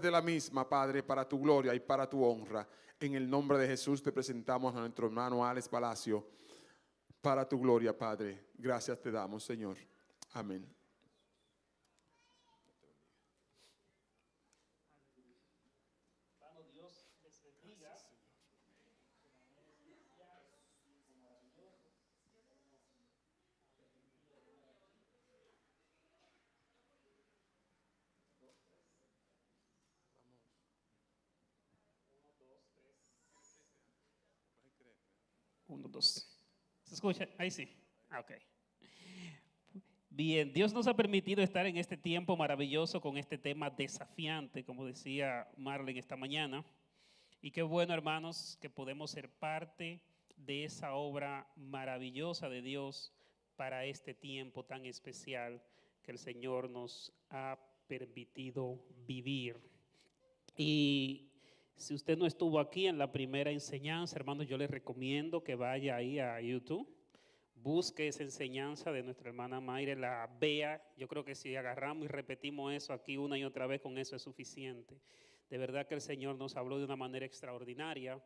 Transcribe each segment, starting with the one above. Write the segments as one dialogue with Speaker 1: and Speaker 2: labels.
Speaker 1: de la misma, Padre, para tu gloria y para tu honra. En el nombre de Jesús te presentamos a nuestro hermano Alex Palacio, para tu gloria, Padre. Gracias te damos, Señor. Amén.
Speaker 2: Dios les bendiga. Uno, dos. ¿Se escucha? Ahí sí. Ok. Bien, Dios nos ha permitido estar en este tiempo maravilloso con este tema desafiante, como decía Marlene esta mañana. Y qué bueno, hermanos, que podemos ser parte de esa obra maravillosa de Dios para este tiempo tan especial que el Señor nos ha permitido vivir. Y si usted no estuvo aquí en la primera enseñanza, hermanos, yo les recomiendo que vaya ahí a YouTube, busque esa enseñanza de nuestra hermana Mayre, la vea. Yo creo que si agarramos y repetimos eso aquí una y otra vez, con eso es suficiente. De verdad que el Señor nos habló de una manera extraordinaria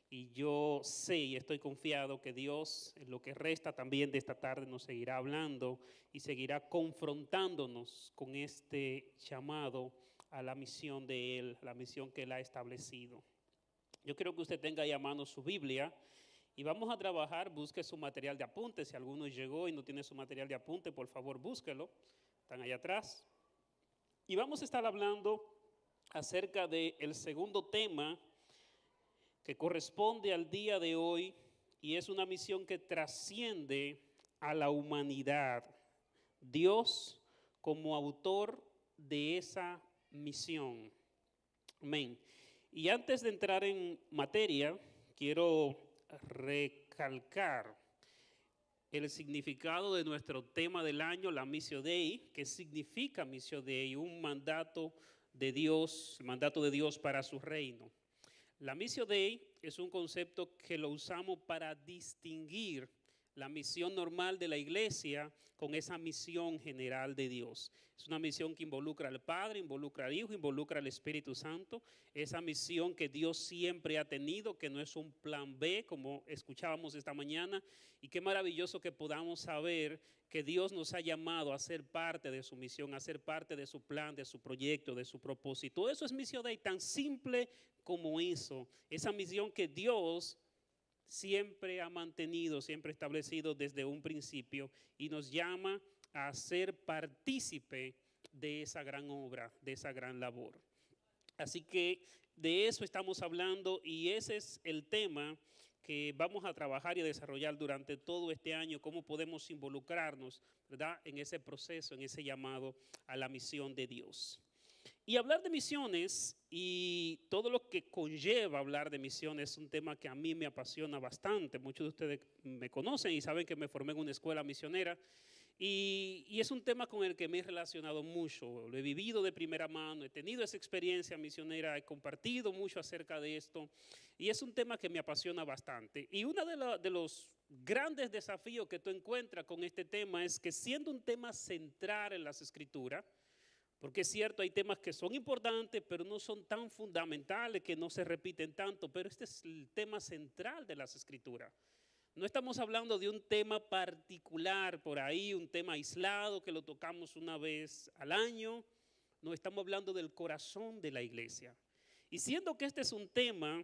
Speaker 2: y yo sé y estoy confiado que Dios, en lo que resta también de esta tarde, nos seguirá hablando y seguirá confrontándonos con este llamado a la misión de Él, la misión que Él ha establecido. Yo quiero que usted tenga ahí a mano su Biblia y vamos a trabajar. Busque su material de apunte. Si alguno llegó y no tiene su material de apunte, por favor búsquelo. Están allá atrás. Y vamos a estar hablando acerca del segundo tema que corresponde al día de hoy y es una misión que trasciende a la humanidad. Dios como autor de esa misión. Amén. Y antes de entrar en materia, quiero recalcar el significado de nuestro tema del año, la Missio Dei. ¿Qué significa Missio Dei? Un mandato de Dios, el mandato de Dios para su reino. La Missio Dei es un concepto que lo usamos para distinguir la misión normal de la iglesia con esa misión general de Dios. Es una misión que involucra al Padre, involucra al Hijo, involucra al Espíritu Santo. Esa misión que Dios siempre ha tenido, que no es un plan B, como escuchábamos esta mañana. Y qué maravilloso que podamos saber que Dios nos ha llamado a ser parte de su misión, a ser parte de su plan, de su proyecto, de su propósito. Eso es Missio Dei, tan simple como eso. Esa misión que Dios siempre ha mantenido, siempre establecido desde un principio y nos llama a ser partícipe de esa gran obra, de esa gran labor. Así que de eso estamos hablando y ese es el tema que vamos a trabajar y a desarrollar durante todo este año, cómo podemos involucrarnos, ¿verdad?, en ese proceso, en ese llamado a la misión de Dios. Y hablar de misiones y todo lo que conlleva hablar de misiones es un tema que a mí me apasiona bastante. Muchos de ustedes me conocen y saben que me formé en una escuela misionera y es un tema con el que me he relacionado mucho. Lo he vivido de primera mano, he tenido esa experiencia misionera, he compartido mucho acerca de esto y es un tema que me apasiona bastante. Y uno de los grandes desafíos que tú encuentras con este tema es que, siendo un tema central en las Escrituras, porque es cierto, hay temas que son importantes, pero no son tan fundamentales, que no se repiten tanto, pero este es el tema central de las Escrituras. No estamos hablando de un tema particular por ahí, un tema aislado que lo tocamos una vez al año. No, estamos hablando del corazón de la iglesia. Y siendo que este es un tema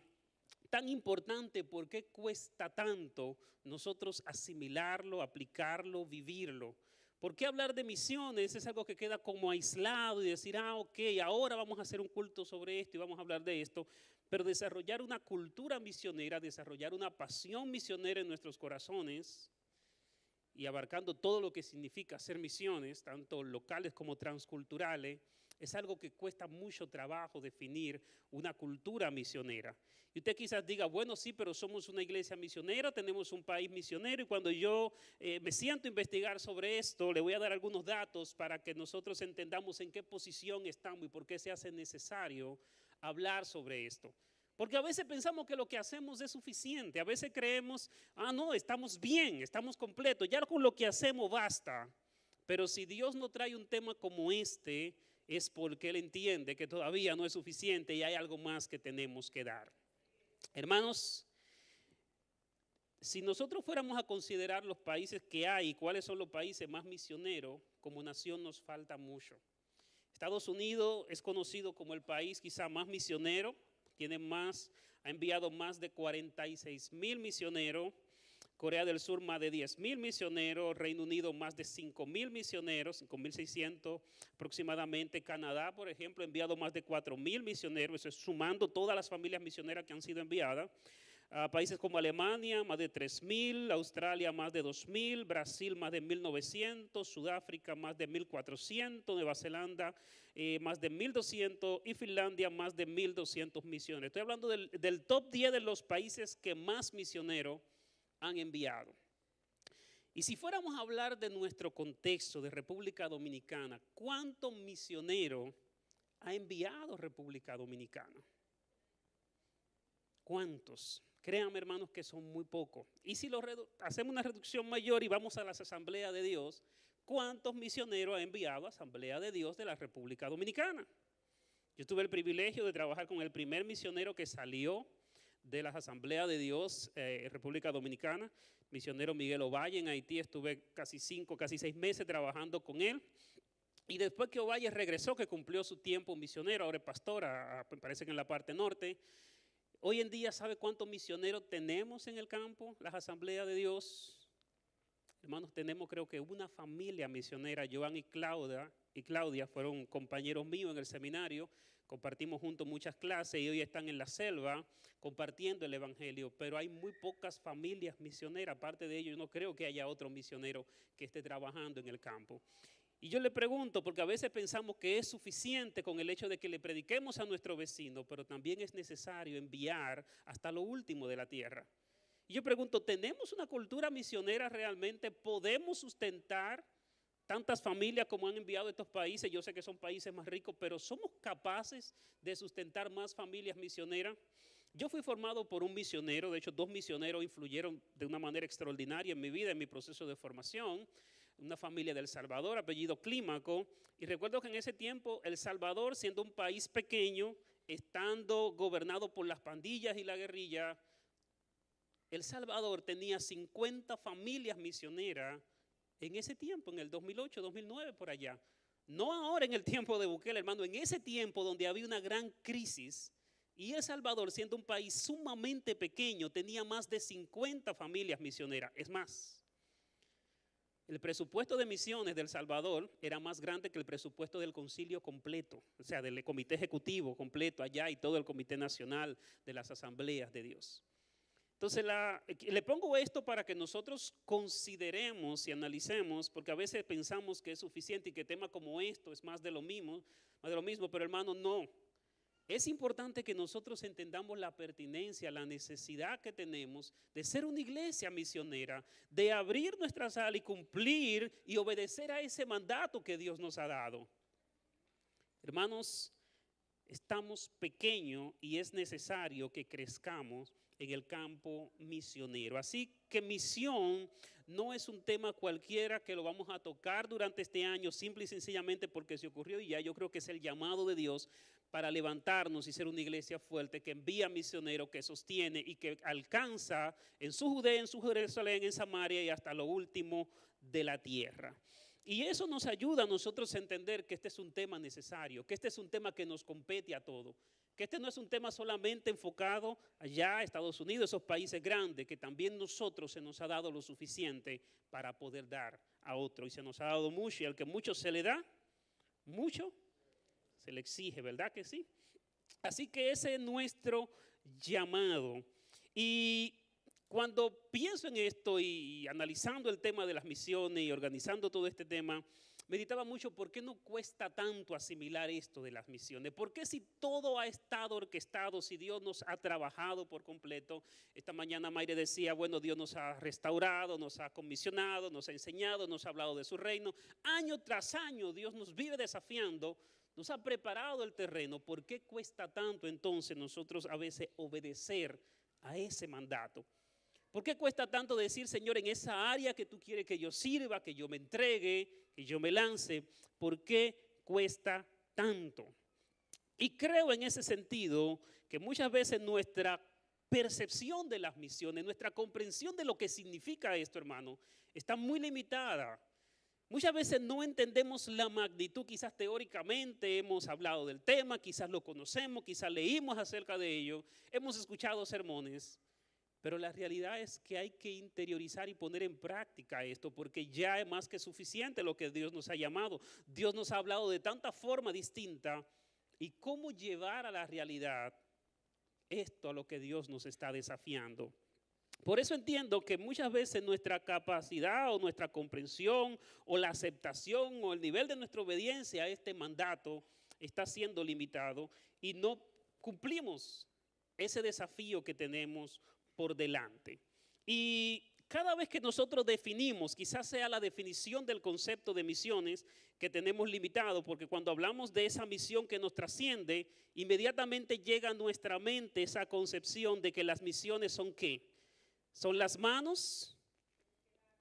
Speaker 2: tan importante, ¿por qué cuesta tanto nosotros asimilarlo, aplicarlo, vivirlo? ¿Por qué hablar de misiones es algo que queda como aislado y decir, ok, ahora vamos a hacer un culto sobre esto y vamos a hablar de esto? Pero desarrollar una cultura misionera, desarrollar una pasión misionera en nuestros corazones y abarcando todo lo que significa hacer misiones, tanto locales como transculturales, es algo que cuesta mucho trabajo definir una cultura misionera. Y usted quizás diga, bueno, sí, pero somos una iglesia misionera, tenemos un país misionero, y cuando yo me siento a investigar sobre esto, le voy a dar algunos datos para que nosotros entendamos en qué posición estamos y por qué se hace necesario hablar sobre esto. Porque a veces pensamos que lo que hacemos es suficiente, a veces creemos, no, estamos bien, estamos completos, ya con lo que hacemos basta. Pero si Dios no trae un tema como este, es porque Él entiende que todavía no es suficiente y hay algo más que tenemos que dar. Hermanos, si nosotros fuéramos a considerar los países que hay y cuáles son los países más misioneros, como nación nos falta mucho. Estados Unidos es conocido como el país quizá más misionero, ha enviado más de 46,000 misioneros. Corea del Sur más de 10,000 misioneros, Reino Unido más de 5,000 misioneros, 5,600 aproximadamente. Canadá, por ejemplo, ha enviado más de 4,000 misioneros, eso es sumando todas las familias misioneras que han sido enviadas. Países como Alemania, más de 3,000, Australia más de 2,000, Brasil más de 1,900, Sudáfrica más de 1,400, Nueva Zelanda más de 1,200 y Finlandia más de 1,200 misioneros. Estoy hablando del top 10 de los países que más misioneros han enviado. Y si fuéramos a hablar de nuestro contexto de República Dominicana, ¿cuántos misioneros ha enviado República Dominicana? ¿Cuántos? Créanme, hermanos, que son muy pocos. Y si hacemos una reducción mayor y vamos a las asambleas de Dios, ¿cuántos misioneros ha enviado a Asamblea de Dios de la República Dominicana? Yo tuve el privilegio de trabajar con el primer misionero que salió de las Asambleas de Dios en República Dominicana, misionero Miguel Ovalle en Haití. Estuve casi 6 meses trabajando con él. Y después que Ovalle regresó, que cumplió su tiempo misionero, ahora es pastor, me parece que en la parte norte. Hoy en día, ¿sabe cuántos misioneros tenemos en el campo? Las Asambleas de Dios. Hermanos, tenemos creo que una familia misionera. Joan y Claudia fueron compañeros míos en el seminario. Compartimos juntos muchas clases y hoy están en la selva compartiendo el evangelio. Pero hay muy pocas familias misioneras. Aparte de ello, yo no creo que haya otro misionero que esté trabajando en el campo. Y yo le pregunto, porque a veces pensamos que es suficiente con el hecho de que le prediquemos a nuestro vecino, pero también es necesario enviar hasta lo último de la tierra. Y yo pregunto, ¿tenemos una cultura misionera realmente? ¿Podemos sustentar tantas familias como han enviado estos países? Yo sé que son países más ricos, pero ¿somos capaces de sustentar más familias misioneras? Yo fui formado por un misionero, de hecho 2 misioneros influyeron de una manera extraordinaria en mi vida, en mi proceso de formación. Una familia de El Salvador, apellido Clímaco, y recuerdo que en ese tiempo El Salvador, siendo un país pequeño, estando gobernado por las pandillas y la guerrilla, El Salvador tenía 50 familias misioneras en ese tiempo, en el 2008, 2009, por allá. No ahora en el tiempo de Bukele, hermano, en ese tiempo donde había una gran crisis, y El Salvador, siendo un país sumamente pequeño, tenía más de 50 familias misioneras. Es más, el presupuesto de misiones de El Salvador era más grande que el presupuesto del concilio completo, o sea, del comité ejecutivo completo allá y todo el comité nacional de las asambleas de Dios. Entonces, le pongo esto para que nosotros consideremos y analicemos, porque a veces pensamos que es suficiente y que temas como esto es más de lo mismo, pero hermano, no. Es importante que nosotros entendamos la pertinencia, la necesidad que tenemos de ser una iglesia misionera, de abrir nuestra sala y cumplir y obedecer a ese mandato que Dios nos ha dado. Hermanos, estamos pequeños y es necesario que crezcamos en el campo misionero. Así que misión no es un tema cualquiera que lo vamos a tocar durante este año, simple y sencillamente porque se ocurrió y ya. Yo creo que es el llamado de Dios para levantarnos y ser una iglesia fuerte que envía misioneros, que sostiene y que alcanza en su Judea, en su Jerusalén, en Samaria y hasta lo último de la tierra. Y eso nos ayuda a nosotros a entender que este es un tema necesario, que este es un tema que nos compete a todos, que este no es un tema solamente enfocado allá a Estados Unidos, esos países grandes, que también nosotros se nos ha dado lo suficiente para poder dar a otro. Y se nos ha dado mucho, y al que mucho se le da, mucho se le exige, ¿verdad que sí? Así que ese es nuestro llamado. Y cuando pienso en esto y analizando el tema de las misiones y organizando todo este tema, meditaba mucho por qué no cuesta tanto asimilar esto de las misiones. ¿Por qué si todo ha estado orquestado, si Dios nos ha trabajado por completo? Esta mañana Mayre decía, bueno, Dios nos ha restaurado, nos ha comisionado, nos ha enseñado, nos ha hablado de su reino. Año tras año Dios nos vive desafiando, nos ha preparado el terreno. ¿Por qué cuesta tanto entonces nosotros a veces obedecer a ese mandato? ¿Por qué cuesta tanto decir, Señor, en esa área que tú quieres que yo sirva, que yo me entregue, que yo me lance? ¿Por qué cuesta tanto. Y creo en ese sentido que muchas veces nuestra percepción de las misiones, nuestra comprensión de lo que significa esto, hermano, está muy limitada. Muchas veces no entendemos la magnitud, quizás teóricamente hemos hablado del tema, quizás lo conocemos, quizás leímos acerca de ello, hemos escuchado sermones, pero la realidad es que hay que interiorizar y poner en práctica esto, porque ya es más que suficiente lo que Dios nos ha llamado. Dios nos ha hablado de tanta forma distinta, y cómo llevar a la realidad esto a lo que Dios nos está desafiando. Por eso entiendo que muchas veces nuestra capacidad o nuestra comprensión o la aceptación o el nivel de nuestra obediencia a este mandato está siendo limitado y no cumplimos ese desafío que tenemos por delante. Y cada vez que nosotros definimos, quizás sea la definición del concepto de misiones que tenemos limitado, porque cuando hablamos de esa misión que nos trasciende, inmediatamente llega a nuestra mente esa concepción de que las misiones son ¿qué? Son las manos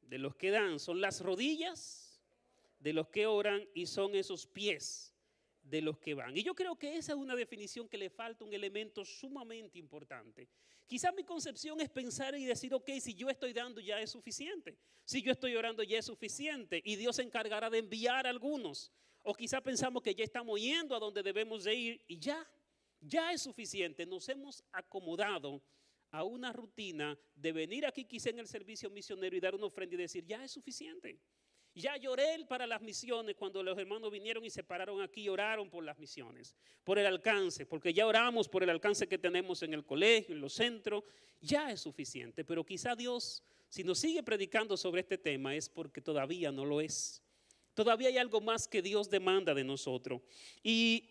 Speaker 2: de los que dan, son las rodillas de los que oran y son esos pies de los que van. Y yo creo que esa es una definición que le falta un elemento sumamente importante. Quizás mi concepción es pensar y decir, ok, si yo estoy dando ya es suficiente. Si yo estoy orando ya es suficiente y Dios se encargará de enviar a algunos. O quizás pensamos que ya estamos yendo a donde debemos de ir y ya es suficiente. Nos hemos acomodado a una rutina de venir aquí quizá en el servicio misionero y dar una ofrenda y decir, ya es suficiente. Ya lloré para las misiones cuando los hermanos vinieron y se pararon aquí y oraron por las misiones, por el alcance, porque ya oramos por el alcance que tenemos en el colegio, en los centros, ya es suficiente. Pero quizá Dios, si nos sigue predicando sobre este tema, es porque todavía no lo es. Todavía hay algo más que Dios demanda de nosotros. Y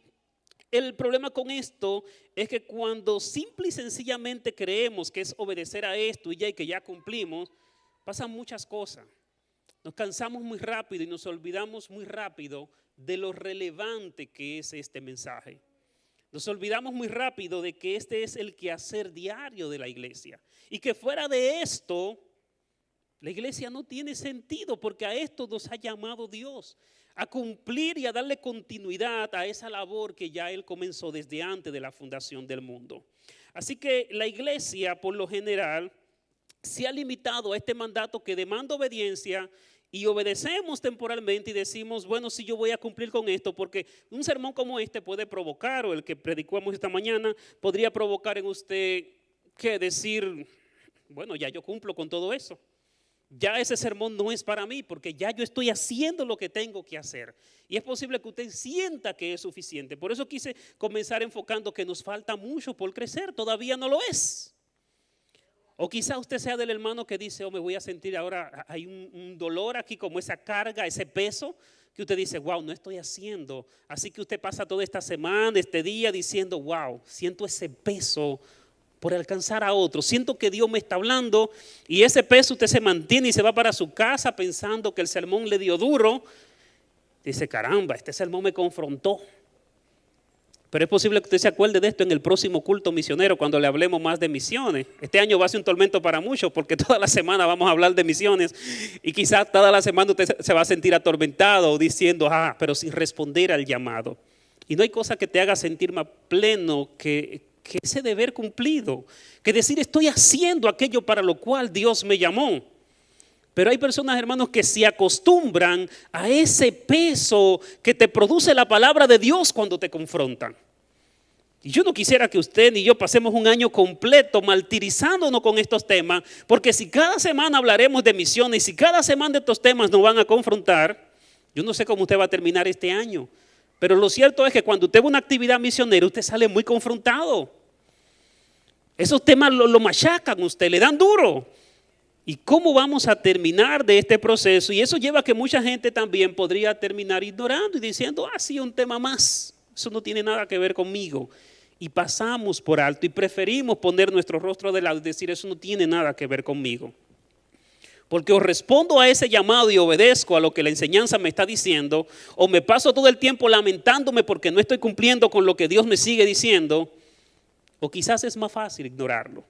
Speaker 2: el problema con esto es que cuando simple y sencillamente creemos que es obedecer a esto y que ya cumplimos, pasan muchas cosas. Nos cansamos muy rápido y nos olvidamos muy rápido de lo relevante que es este mensaje. Nos olvidamos muy rápido de que este es el quehacer diario de la iglesia. Y que fuera de esto, la iglesia no tiene sentido, porque a esto nos ha llamado Dios. A cumplir y a darle continuidad a esa labor que ya Él comenzó desde antes de la fundación del mundo. Así que la iglesia, por lo general, se ha limitado a este mandato que demanda obediencia y obedecemos temporalmente y decimos, bueno, si yo voy a cumplir con esto, porque un sermón como este puede provocar, o el que predicamos esta mañana, podría provocar en usted que decir, bueno, ya yo cumplo con todo eso. Ya ese sermón no es para mí, porque ya yo estoy haciendo lo que tengo que hacer. Y es posible que usted sienta que es suficiente. Por eso quise comenzar enfocando que nos falta mucho por crecer, todavía no lo es. O quizá usted sea del hermano que dice, oh, me voy a sentir ahora, hay un dolor aquí, como esa carga, ese peso, que usted dice, wow, no estoy haciendo. Así que usted pasa toda esta semana, este día, diciendo, wow, siento ese peso por alcanzar a otros. Siento que Dios me está hablando y ese peso usted se mantiene y se va para su casa pensando que el sermón le dio duro. Dice, caramba, este sermón me confrontó. Pero es posible que usted se acuerde de esto en el próximo culto misionero cuando le hablemos más de misiones. Este año va a ser un tormento para muchos porque toda la semana vamos a hablar de misiones y quizás toda la semana usted se va a sentir atormentado diciendo, pero sin responder al llamado. Y no hay cosa que te haga sentir más pleno que ese deber cumplido, que decir estoy haciendo aquello para lo cual Dios me llamó. Pero hay personas, hermanos, que se acostumbran a ese peso que te produce la palabra de Dios cuando te confrontan. Y yo no quisiera que usted ni yo pasemos un año completo martirizándonos con estos temas, porque si cada semana hablaremos de misiones, si cada semana estos temas nos van a confrontar, yo no sé cómo usted va a terminar este año. Pero lo cierto es que cuando usted va a una actividad misionera, usted sale muy confrontado. Esos temas lo machacan a usted, le dan duro. ¿Y cómo vamos a terminar de este proceso? Y eso lleva a que mucha gente también podría terminar ignorando y diciendo, sí, un tema más. Eso no tiene nada que ver conmigo. Y pasamos por alto y preferimos poner nuestro rostro de lado y decir, eso no tiene nada que ver conmigo. Porque o respondo a ese llamado y obedezco a lo que la enseñanza me está diciendo, o me paso todo el tiempo lamentándome porque no estoy cumpliendo con lo que Dios me sigue diciendo, o quizás es más fácil ignorarlo.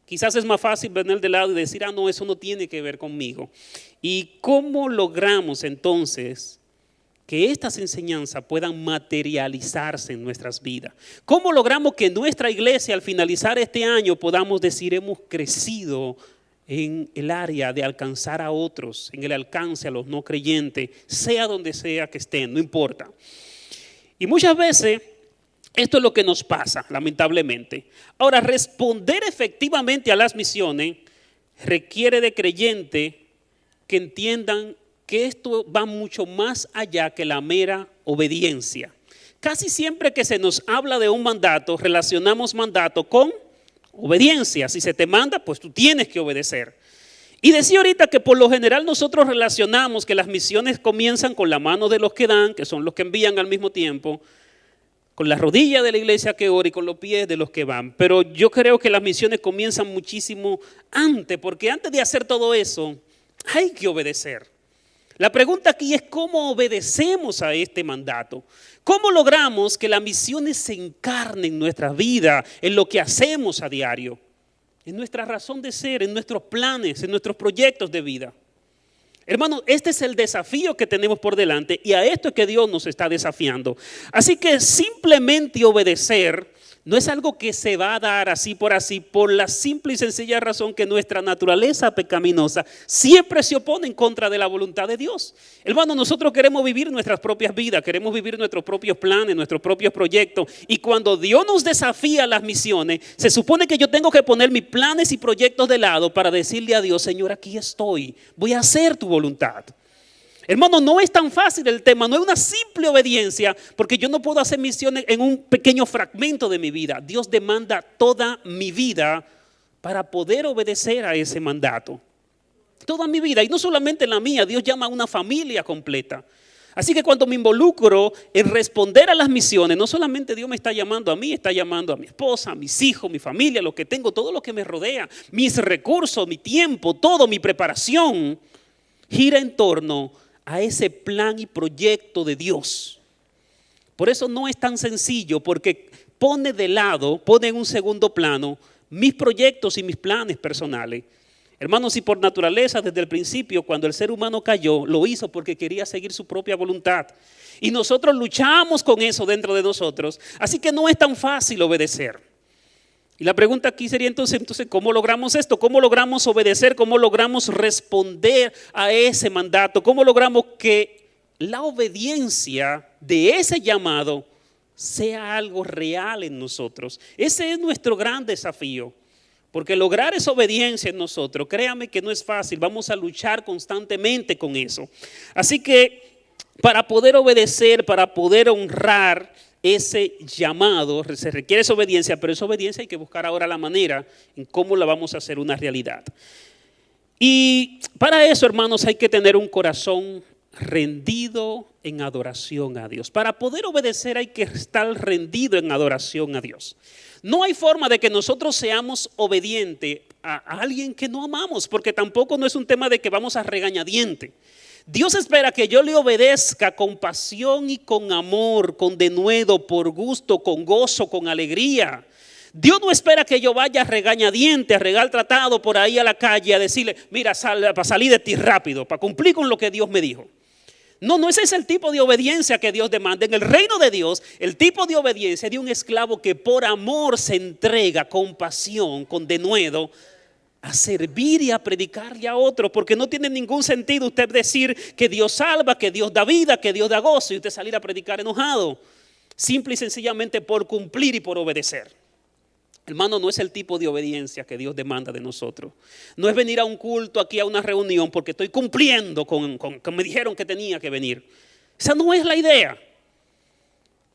Speaker 2: Quizás es más fácil venir de lado y decir, no, eso no tiene que ver conmigo. ¿Y cómo logramos entonces que estas enseñanzas puedan materializarse en nuestras vidas. ¿Cómo logramos que nuestra iglesia al finalizar este año podamos decir hemos crecido en el área de alcanzar a otros, en el alcance a los no creyentes, sea donde sea que estén, no importa? Y muchas veces esto es lo que nos pasa, lamentablemente. Ahora, responder efectivamente a las misiones requiere de creyentes que entiendan que esto va mucho más allá que la mera obediencia. Casi siempre que se nos habla de un mandato, relacionamos mandato con obediencia. Si se te manda, pues tú tienes que obedecer. Y decía ahorita que por lo general nosotros relacionamos que las misiones comienzan con la mano de los que dan, que son los que envían al mismo tiempo, con la rodilla de la iglesia que ora y con los pies de los que van. Pero yo creo que las misiones comienzan muchísimo antes, porque antes de hacer todo eso, hay que obedecer. La pregunta aquí es cómo obedecemos a este mandato. ¿Cómo logramos que las misiones se encarnen en nuestra vida, en lo que hacemos a diario, en nuestra razón de ser, en nuestros planes, en nuestros proyectos de vida? Hermanos, este es el desafío que tenemos por delante y a esto es que Dios nos está desafiando. Así que simplemente obedecer no es algo que se va a dar así, por la simple y sencilla razón que nuestra naturaleza pecaminosa siempre se opone en contra de la voluntad de Dios. Hermano, nosotros queremos vivir nuestras propias vidas, queremos vivir nuestros propios planes, nuestros propios proyectos. Y cuando Dios nos desafía a las misiones, se supone que yo tengo que poner mis planes y proyectos de lado para decirle a Dios, Señor, aquí estoy, voy a hacer tu voluntad. Hermano, no es tan fácil el tema, no es una simple obediencia, porque yo no puedo hacer misiones en un pequeño fragmento de mi vida. Dios demanda toda mi vida para poder obedecer a ese mandato. Toda mi vida, y no solamente la mía, Dios llama a una familia completa. Así que cuando me involucro en responder a las misiones, no solamente Dios me está llamando a mí, está llamando a mi esposa, a mis hijos, mi familia, lo que tengo, todo lo que me rodea, mis recursos, mi tiempo, todo, mi preparación, gira en torno a ese plan y proyecto de Dios. Por eso no es tan sencillo, porque pone de lado, pone en un segundo plano mis proyectos y mis planes personales. Hermanos, y por naturaleza desde el principio, cuando el ser humano cayó, lo hizo porque quería seguir su propia voluntad. Y nosotros luchamos con eso dentro de nosotros. Así que no es tan fácil obedecer. Y la pregunta aquí sería entonces, ¿cómo logramos esto? ¿Cómo logramos obedecer? ¿Cómo logramos responder a ese mandato? ¿Cómo logramos que la obediencia de ese llamado sea algo real en nosotros? Ese es nuestro gran desafío. Porque lograr esa obediencia en nosotros, créame que no es fácil, vamos a luchar constantemente con eso. Así que para poder obedecer, para poder honrar ese llamado, se requiere esa obediencia, pero esa obediencia hay que buscar ahora la manera en cómo la vamos a hacer una realidad. Y para eso, hermanos, hay que tener un corazón rendido en adoración a Dios. Para poder obedecer hay que estar rendido en adoración a Dios. No hay forma de que nosotros seamos obedientes a alguien que no amamos, porque tampoco no es un tema de que vamos a regañadiente. Dios espera que yo le obedezca con pasión y con amor, con denuedo, por gusto, con gozo, con alegría. Dios no espera que yo vaya a regañadiente, a regar tratado por ahí a la calle, a decirle, mira, para salir de ti rápido, para cumplir con lo que Dios me dijo. No, ese es el tipo de obediencia que Dios demanda. En el reino de Dios, el tipo de obediencia es de un esclavo que por amor se entrega con pasión, con denuedo, a servir y a predicarle a otro, porque no tiene ningún sentido usted decir que Dios salva, que Dios da vida, que Dios da gozo y usted salir a predicar enojado, simple y sencillamente por cumplir y por obedecer. Hermano, no es el tipo de obediencia que Dios demanda de nosotros. No es venir a un culto, aquí a una reunión, porque estoy cumpliendo con me dijeron que tenía que venir. Esa no es la idea.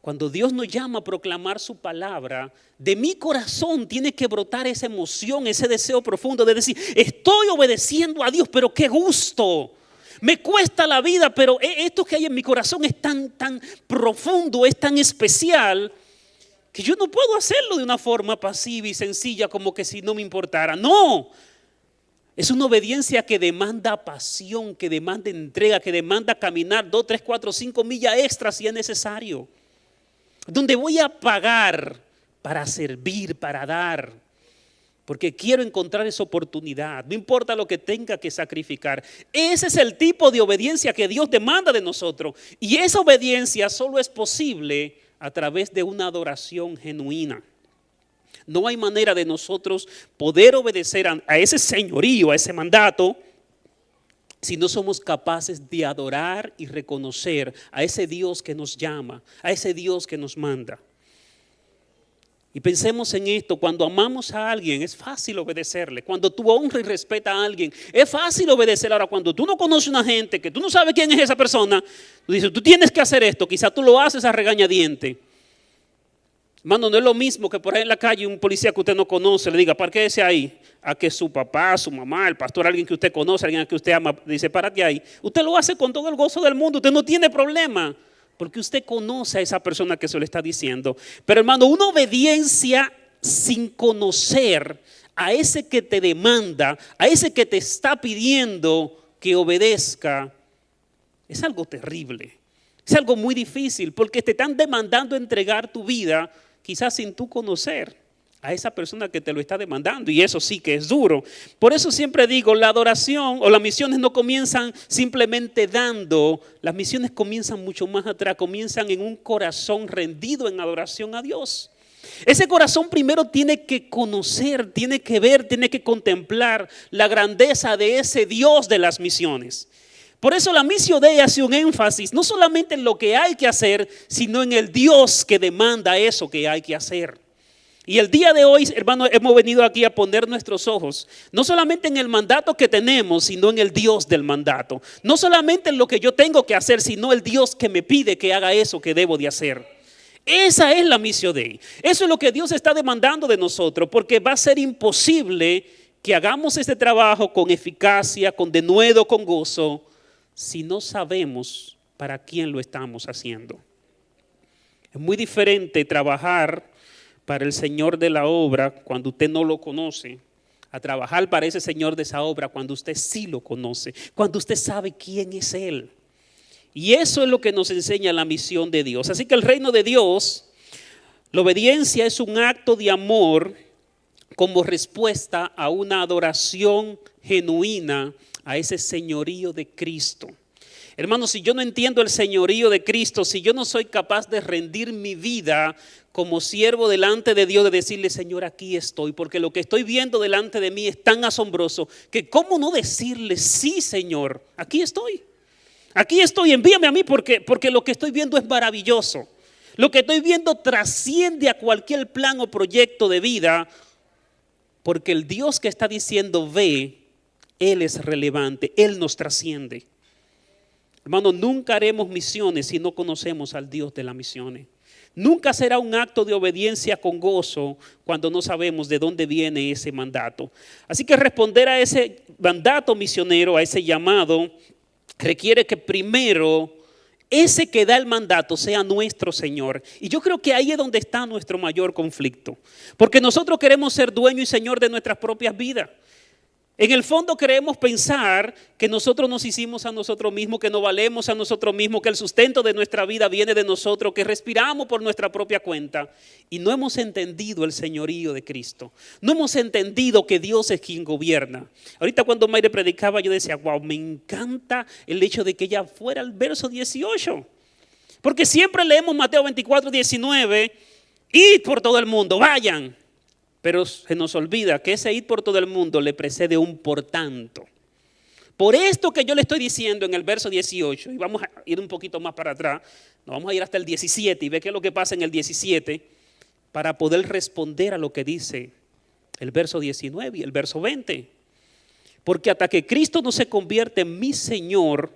Speaker 2: Cuando Dios nos llama a proclamar su palabra, de mi corazón tiene que brotar esa emoción, ese deseo profundo de decir, estoy obedeciendo a Dios, pero qué gusto. Me cuesta la vida, pero esto que hay en mi corazón es tan profundo, es tan especial, que yo no puedo hacerlo de una forma pasiva y sencilla como que si no me importara. No, es una obediencia que demanda pasión, que demanda entrega, que demanda caminar 2, 3, 4, 5 millas extras si es necesario. Donde voy a pagar para servir, para dar. porque quiero encontrar esa oportunidad, no importa lo que tenga que sacrificar. Ese es el tipo de obediencia que Dios demanda de nosotros. Y esa obediencia solo es posible a través de una adoración genuina. No hay manera de nosotros poder obedecer a ese señorío, a ese mandato, si no somos capaces de adorar y reconocer a ese Dios que nos llama, a ese Dios que nos manda. Y pensemos en esto, cuando amamos a alguien es fácil obedecerle. Cuando tú honras y respetas a alguien es fácil obedecer. Ahora, cuando tú no conoces a una gente, que tú no sabes quién es esa persona, tú dices, tú tienes que hacer esto, quizá tú lo haces a regañadiente. Hermano, no es lo mismo que por ahí en la calle un policía que usted no conoce le diga, parquéese ahí, a que su papá, su mamá, el pastor, alguien que usted conoce, alguien que usted ama, dice, párate ahí. Usted lo hace con todo el gozo del mundo, usted no tiene problema. Porque usted conoce a esa persona que se lo está diciendo. Pero hermano, una obediencia sin conocer a ese que te demanda, a ese que te está pidiendo que obedezca, es algo terrible. Es algo muy difícil porque te están demandando entregar tu vida quizás sin tú conocer a esa persona que te lo está demandando, y eso sí que es duro. Por eso siempre digo, la adoración o las misiones no comienzan simplemente dando, las misiones comienzan mucho más atrás, comienzan en un corazón rendido en adoración a Dios. Ese corazón primero tiene que conocer, tiene que ver, tiene que contemplar la grandeza de ese Dios de las misiones. Por eso la Missio Dei hace un énfasis no solamente en lo que hay que hacer, sino en el Dios que demanda eso que hay que hacer. Y el día de hoy, hermanos, hemos venido aquí a poner nuestros ojos, no solamente en el mandato que tenemos, sino en el Dios del mandato. No solamente en lo que yo tengo que hacer, sino el Dios que me pide que haga eso que debo de hacer. Esa es la Missio Dei. Eso es lo que Dios está demandando de nosotros, porque va a ser imposible que hagamos este trabajo con eficacia, con denuedo, con gozo, si no sabemos para quién lo estamos haciendo. Es muy diferente trabajar para el Señor de la obra cuando usted no lo conoce, a trabajar para ese Señor de esa obra cuando usted sí lo conoce, cuando usted sabe quién es Él. Y eso es lo que nos enseña la misión de Dios. Así que el reino de Dios, la obediencia es un acto de amor como respuesta a una adoración genuina a ese señorío de Cristo. Hermanos, si yo no entiendo el señorío de Cristo, si yo no soy capaz de rendir mi vida como siervo delante de Dios, de decirle, Señor, aquí estoy, porque lo que estoy viendo delante de mí es tan asombroso que cómo no decirle, sí, Señor, aquí estoy, envíame a mí porque lo que estoy viendo es maravilloso. Lo que estoy viendo trasciende a cualquier plan o proyecto de vida, porque el Dios que está diciendo ve, Él es relevante, Él nos trasciende. Hermano, nunca haremos misiones si no conocemos al Dios de las misiones. Nunca será un acto de obediencia con gozo cuando no sabemos de dónde viene ese mandato. Así que responder a ese mandato misionero, a ese llamado, requiere que primero ese que da el mandato sea nuestro Señor. Y yo creo que ahí es donde está nuestro mayor conflicto. Porque nosotros queremos ser dueño y Señor de nuestras propias vidas. En el fondo queremos pensar que nosotros nos hicimos a nosotros mismos, que nos valemos a nosotros mismos, que el sustento de nuestra vida viene de nosotros, que respiramos por nuestra propia cuenta. Y no hemos entendido el señorío de Cristo. No hemos entendido que Dios es quien gobierna. Ahorita cuando Mayre predicaba yo decía, wow, me encanta el hecho de que ella fuera al verso 18. Porque siempre leemos Mateo 24, 19, id por todo el mundo, vayan. Pero se nos olvida que ese ir por todo el mundo le precede un por tanto. Por esto que yo le estoy diciendo en el verso 18, y vamos a ir un poquito más para atrás, nos vamos a ir hasta el 17 y ver qué es lo que pasa en el 17 para poder responder a lo que dice el verso 19 y el verso 20. Porque hasta que Cristo no se convierte en mi Señor,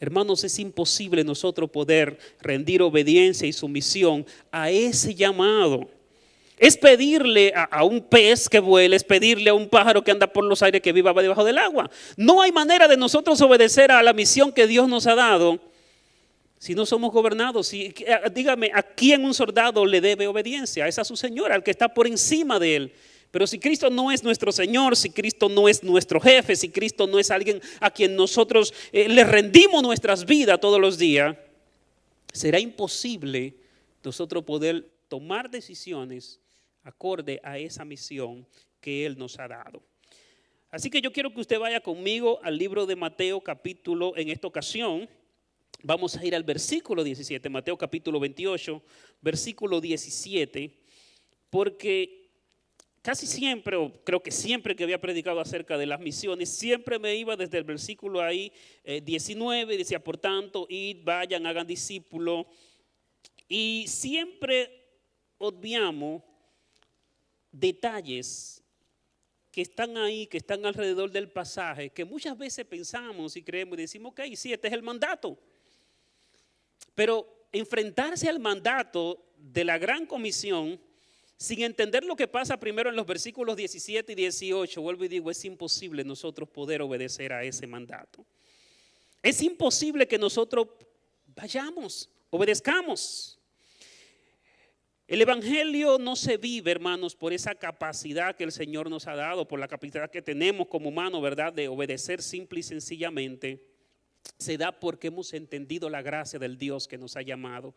Speaker 2: hermanos, es imposible nosotros poder rendir obediencia y sumisión a ese llamado. Es pedirle a un pez que vuele, es pedirle a un pájaro que anda por los aires que viva debajo del agua. No hay manera de nosotros obedecer a la misión que Dios nos ha dado si no somos gobernados. Dígame, ¿a quién un soldado le debe obediencia? Es a su Señor, al que está por encima de él. Pero si Cristo no es nuestro Señor, si Cristo no es nuestro jefe, si Cristo no es alguien a quien nosotros le rendimos nuestras vidas todos los días, será imposible nosotros poder tomar decisiones acorde a esa misión que Él nos ha dado. Así que yo quiero que usted vaya conmigo al libro de Mateo capítulo, en esta ocasión, vamos a ir al versículo 17, Mateo capítulo 28, versículo 17, porque casi siempre, o creo que siempre que había predicado acerca de las misiones, siempre me iba desde el versículo ahí 19, decía, por tanto, id, vayan, hagan discípulos, y siempre obviamos detalles que están ahí, que están alrededor del pasaje, que muchas veces pensamos y creemos y decimos, ok, sí, este es el mandato. Pero enfrentarse al mandato de la gran comisión sin entender lo que pasa primero en los versículos 17 y 18, vuelvo y digo, es imposible nosotros poder obedecer a ese mandato. Es imposible que nosotros vayamos, obedezcamos. El evangelio no se vive, hermanos, por esa capacidad que el Señor nos ha dado, por la capacidad que tenemos como humanos, ¿verdad?, de obedecer simple y sencillamente. Se da porque hemos entendido la gracia del Dios que nos ha llamado.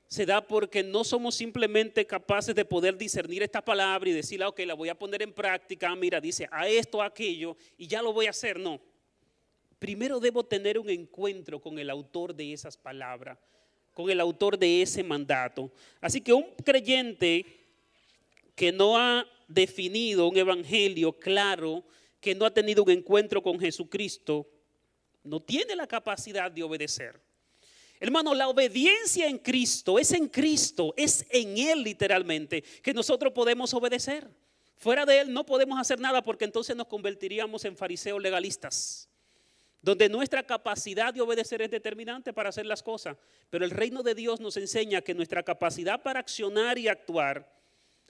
Speaker 2: Se da porque no somos simplemente capaces de poder discernir esta palabra y decir, ok, la voy a poner en práctica, mira, dice a esto, a aquello, y ya lo voy a hacer. No. Primero debo tener un encuentro con el autor de esas palabras, con el autor de ese mandato. Así que un creyente que no ha definido un evangelio claro, que no ha tenido un encuentro con Jesucristo, no tiene la capacidad de obedecer. Hermano, la obediencia en Cristo, es en Él literalmente que nosotros podemos obedecer. Fuera de Él no podemos hacer nada porque entonces nos convertiríamos en fariseos legalistas, donde nuestra capacidad de obedecer es determinante para hacer las cosas. Pero el reino de Dios nos enseña que nuestra capacidad para accionar y actuar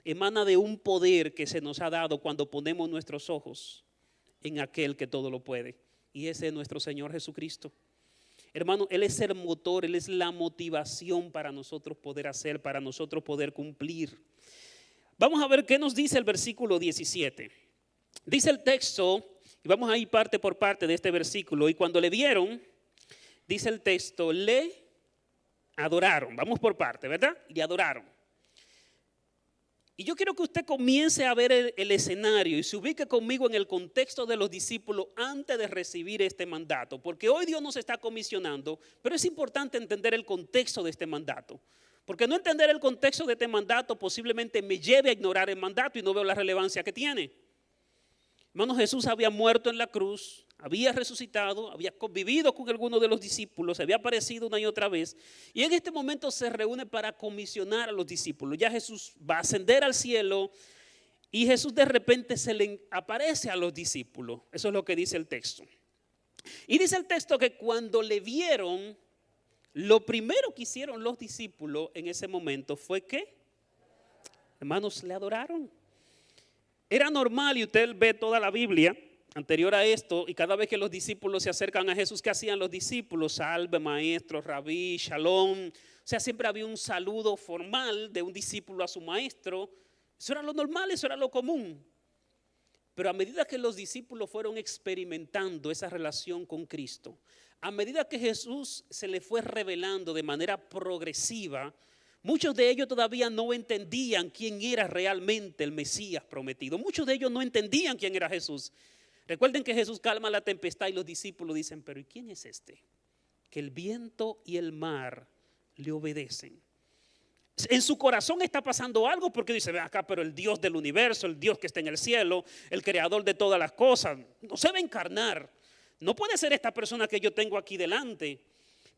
Speaker 2: emana de un poder que se nos ha dado cuando ponemos nuestros ojos en aquel que todo lo puede. Y ese es nuestro Señor Jesucristo. Hermano, Él es el motor, Él es la motivación para nosotros poder hacer, para nosotros poder cumplir. Vamos a ver qué nos dice el versículo 17. Dice el texto, y vamos a ir parte por parte de este versículo. Y cuando le vieron, dice el texto, le adoraron. Vamos por parte, ¿verdad? Le adoraron. Y yo quiero que usted comience a ver el escenario y se ubique conmigo en el contexto de los discípulos antes de recibir este mandato. Porque hoy Dios nos está comisionando, pero es importante entender el contexto de este mandato. Porque no entender el contexto de este mandato posiblemente me lleve a ignorar el mandato y no veo la relevancia que tiene. Hermano, Jesús había muerto en la cruz, había resucitado, había convivido con algunos de los discípulos, había aparecido una y otra vez. Y en este momento se reúne para comisionar a los discípulos. Ya Jesús va a ascender al cielo y Jesús de repente se le aparece a los discípulos. Eso es lo que dice el texto. Y dice el texto que cuando le vieron, lo primero que hicieron los discípulos en ese momento fue que, hermanos, le adoraron. Era normal, y usted ve toda la Biblia anterior a esto, y cada vez que los discípulos se acercan a Jesús, ¿qué hacían los discípulos? Salve, maestro, rabí, shalom. O sea, siempre había un saludo formal de un discípulo a su maestro. Eso era lo normal, eso era lo común. Pero a medida que los discípulos fueron experimentando esa relación con Cristo, a medida que Jesús se le fue revelando de manera progresiva, muchos de ellos todavía no entendían quién era realmente el Mesías prometido. Muchos de ellos no entendían quién era Jesús. Recuerden que Jesús calma la tempestad y los discípulos dicen, pero ¿y quién es este? Que el viento y el mar le obedecen. En su corazón está pasando algo porque dice, ven acá, pero el Dios del universo, el Dios que está en el cielo, el creador de todas las cosas, no se va a encarnar. No puede ser esta persona que yo tengo aquí delante.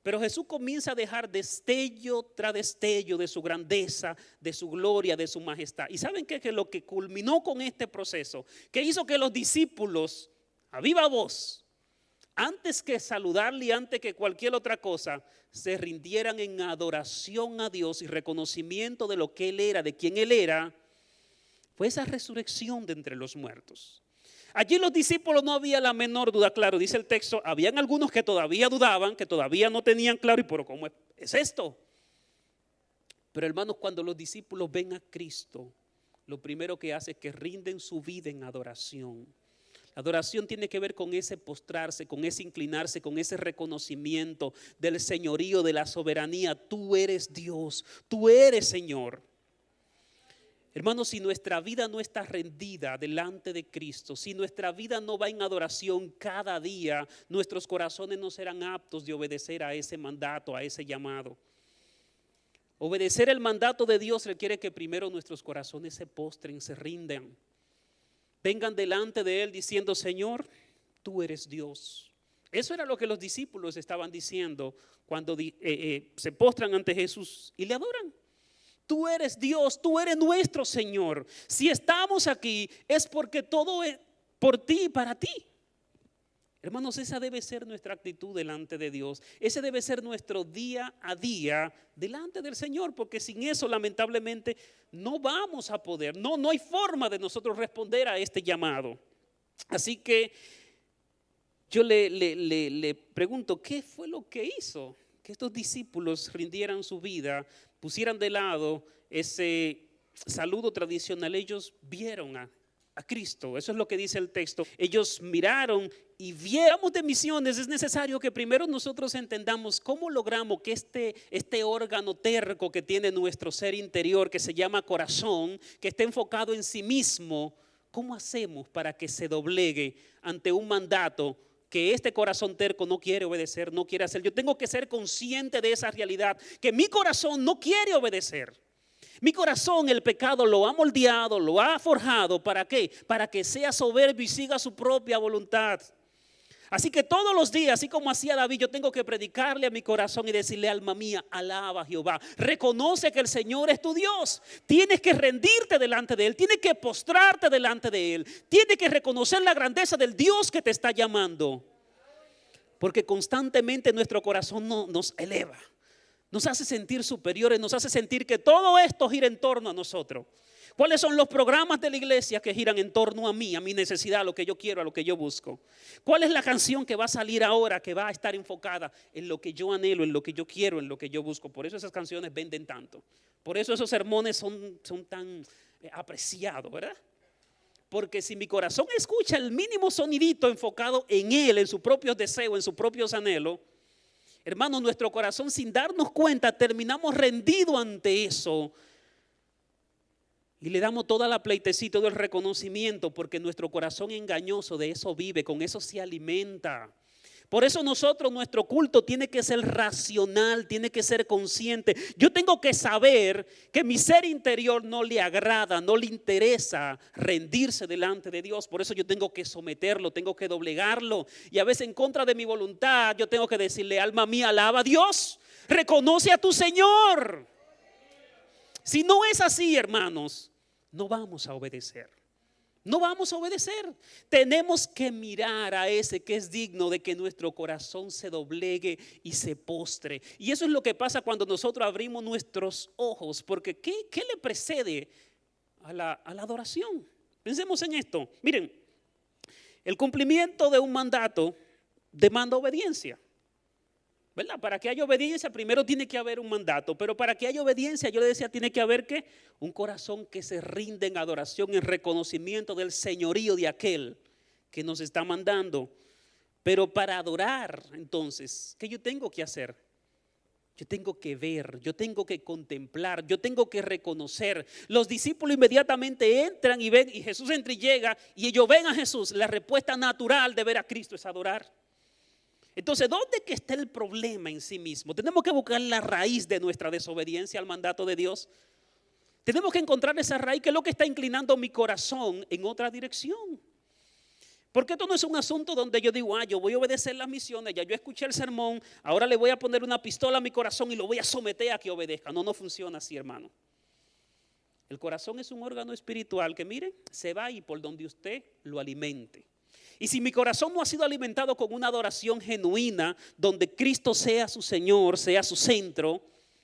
Speaker 2: Pero Jesús comienza a dejar destello tras destello de su grandeza, de su gloria, de su majestad. ¿Y saben qué? Que lo que culminó con este proceso, que hizo que los discípulos, a viva voz, antes que saludarle y antes que cualquier otra cosa, se rindieran en adoración a Dios y reconocimiento de lo que Él era, de quién Él era, fue esa resurrección de entre los muertos. Allí los discípulos no había la menor duda, claro, dice el texto, habían algunos que todavía dudaban, que todavía no tenían claro, y pero ¿cómo es esto? Pero hermanos, cuando los discípulos ven a Cristo, lo primero que hace es que rinden su vida en adoración. La adoración tiene que ver con ese postrarse, con ese inclinarse, con ese reconocimiento del señorío, de la soberanía. Tú eres Dios, tú eres Señor. Hermanos, si nuestra vida no está rendida delante de Cristo, si nuestra vida no va en adoración cada día, nuestros corazones no serán aptos de obedecer a ese mandato, a ese llamado. Obedecer el mandato de Dios requiere que primero nuestros corazones se postren, se rindan, vengan delante de Él diciendo: Señor, tú eres Dios. Eso era lo que los discípulos estaban diciendo cuando se postran ante Jesús y le adoran. Tú eres Dios, tú eres nuestro Señor. Si estamos aquí es porque todo es por ti y para ti. Hermanos, esa debe ser nuestra actitud delante de Dios. Ese debe ser nuestro día a día delante del Señor, porque sin eso lamentablemente no vamos a poder, no hay forma de nosotros responder a este llamado. Así que yo le pregunto, ¿qué fue lo que hizo que estos discípulos rindieran su vida, pusieran de lado ese saludo tradicional? Ellos vieron a Cristo, eso es lo que dice el texto. Ellos miraron y viéramos de misiones. Es necesario que primero nosotros entendamos cómo logramos que este órgano terco que tiene nuestro ser interior, que se llama corazón, que está enfocado en sí mismo, ¿cómo hacemos para que se doblegue ante un mandato que este corazón terco no quiere obedecer, no quiere hacer? Yo tengo que ser consciente de esa realidad, que mi corazón no quiere obedecer. Mi corazón, el pecado lo ha moldeado, lo ha forjado. ¿Para qué? Para que sea soberbio y siga su propia voluntad. Así que todos los días, así como hacía David, yo tengo que predicarle a mi corazón y decirle: alma mía, alaba a Jehová. Reconoce que el Señor es tu Dios. Tienes que rendirte delante de Él, tienes que postrarte delante de Él, tienes que reconocer la grandeza del Dios que te está llamando. Porque constantemente nuestro corazón nos eleva, nos hace sentir superiores, nos hace sentir que todo esto gira en torno a nosotros. ¿Cuáles son los programas de la iglesia que giran en torno a mí, a mi necesidad, a lo que yo quiero, a lo que yo busco? ¿Cuál es la canción que va a salir ahora, que va a estar enfocada en lo que yo anhelo, en lo que yo quiero, en lo que yo busco? Por eso esas canciones venden tanto. Por eso esos sermones son tan apreciados, ¿verdad? Porque si mi corazón escucha el mínimo sonidito enfocado en Él, en sus propios deseos, en sus propios anhelos, hermano, nuestro corazón, sin darnos cuenta, terminamos rendidos ante eso. Y le damos toda la pleitecita, todo el reconocimiento, porque nuestro corazón engañoso de eso vive, con eso se alimenta. Por eso nuestro culto tiene que ser racional, tiene que ser consciente. Yo tengo que saber que mi ser interior no le agrada, no le interesa rendirse delante de Dios. Por eso yo tengo que someterlo, tengo que doblegarlo. Y a veces en contra de mi voluntad yo tengo que decirle: alma mía, alaba a Dios, reconoce a tu Señor. Si no es así, hermanos, no vamos a obedecer. No vamos a obedecer. Tenemos que mirar a ese que es digno de que nuestro corazón se doblegue y se postre. Y eso es lo que pasa cuando nosotros abrimos nuestros ojos. Porque ¿qué le precede a la adoración? Pensemos en esto. Miren, el cumplimiento de un mandato demanda obediencia, ¿verdad? Para que haya obediencia primero tiene que haber un mandato, pero para que haya obediencia, yo le decía, tiene que haber ¿qué? Un corazón que se rinde en adoración, en reconocimiento del señorío de aquel que nos está mandando. Pero para adorar, entonces, ¿qué yo tengo que hacer? Yo tengo que ver, yo tengo que contemplar, yo tengo que reconocer. Los discípulos inmediatamente entran y ven, y Jesús entra y llega, y ellos ven a Jesús. La respuesta natural de ver a Cristo es adorar. Entonces, ¿dónde que está el problema en sí mismo? Tenemos que buscar la raíz de nuestra desobediencia al mandato de Dios. Tenemos que encontrar esa raíz, que es lo que está inclinando mi corazón en otra dirección. Porque esto no es un asunto donde yo digo: yo voy a obedecer las misiones, ya yo escuché el sermón, ahora le voy a poner una pistola a mi corazón y lo voy a someter a que obedezca. No funciona así, hermano. El corazón es un órgano espiritual que, mire, se va a ir por donde usted lo alimente. Y si mi corazón no ha sido alimentado con una adoración genuina, donde Cristo sea su Señor, sea su centro,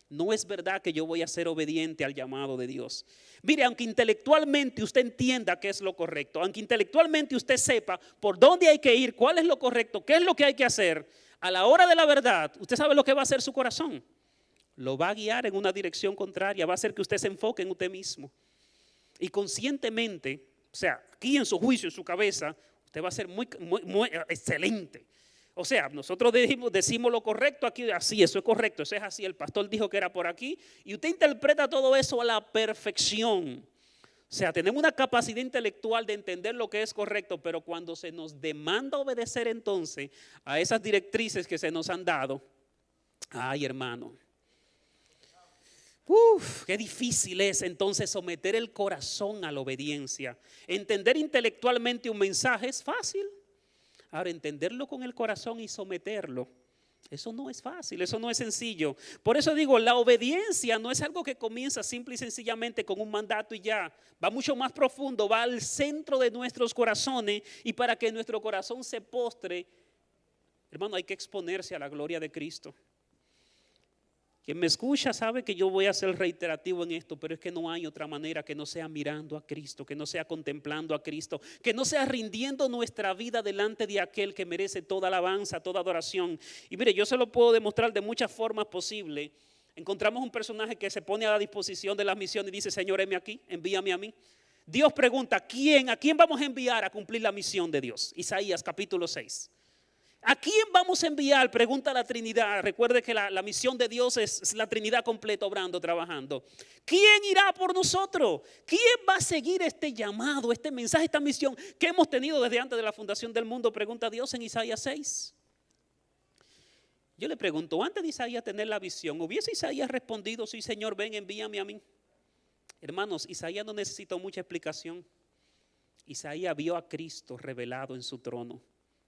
Speaker 2: no es verdad que yo voy a ser obediente al llamado de Dios. Mire, aunque intelectualmente usted entienda qué es lo correcto, aunque intelectualmente usted sepa por dónde hay que ir, cuál es lo correcto, qué es lo que hay que hacer, a la hora de la verdad, usted sabe lo que va a hacer su corazón. Lo va a guiar en una dirección contraria, va a hacer que usted se enfoque en usted mismo. Y conscientemente, o sea, aquí en su juicio, en su cabeza, usted va a ser muy excelente. O sea, nosotros decimos lo correcto aquí, así, eso es correcto, eso es así. El pastor dijo que era por aquí y usted interpreta todo eso a la perfección. O sea, tenemos una capacidad intelectual de entender lo que es correcto, pero cuando se nos demanda obedecer entonces a esas directrices que se nos han dado, ay, hermano, qué difícil es entonces someter el corazón a la obediencia. Entender intelectualmente un mensaje es fácil. Ahora, entenderlo con el corazón y someterlo, eso no es fácil, eso no es sencillo. Por eso digo, la obediencia no es algo que comienza simple y sencillamente con un mandato y ya. Va mucho más profundo, va al centro de nuestros corazones, y para que nuestro corazón se postre, hermano, hay que exponerse a la gloria de Cristo. Quien me escucha sabe que yo voy a ser reiterativo en esto, pero es que no hay otra manera que no sea mirando a Cristo, que no sea contemplando a Cristo, que no sea rindiendo nuestra vida delante de aquel que merece toda alabanza, toda adoración. Y mire, yo se lo puedo demostrar de muchas formas posibles. Encontramos un personaje que se pone a la disposición de la misión y dice: Señor, heme aquí, envíame a mí. Dios pregunta: ¿a quién vamos a enviar a cumplir la misión de Dios? Isaías capítulo 6. ¿A quién vamos a enviar? Pregunta la Trinidad. Recuerde que la misión de Dios es la Trinidad completa obrando, trabajando. ¿Quién irá por nosotros? ¿Quién va a seguir este llamado, este mensaje, esta misión que hemos tenido desde antes de la fundación del mundo? Pregunta Dios en Isaías 6. Yo le pregunto, antes de Isaías tener la visión, ¿hubiese Isaías respondido: sí, Señor, ven, envíame a mí? Hermanos, Isaías no necesitó mucha explicación. Isaías vio a Cristo revelado en su trono.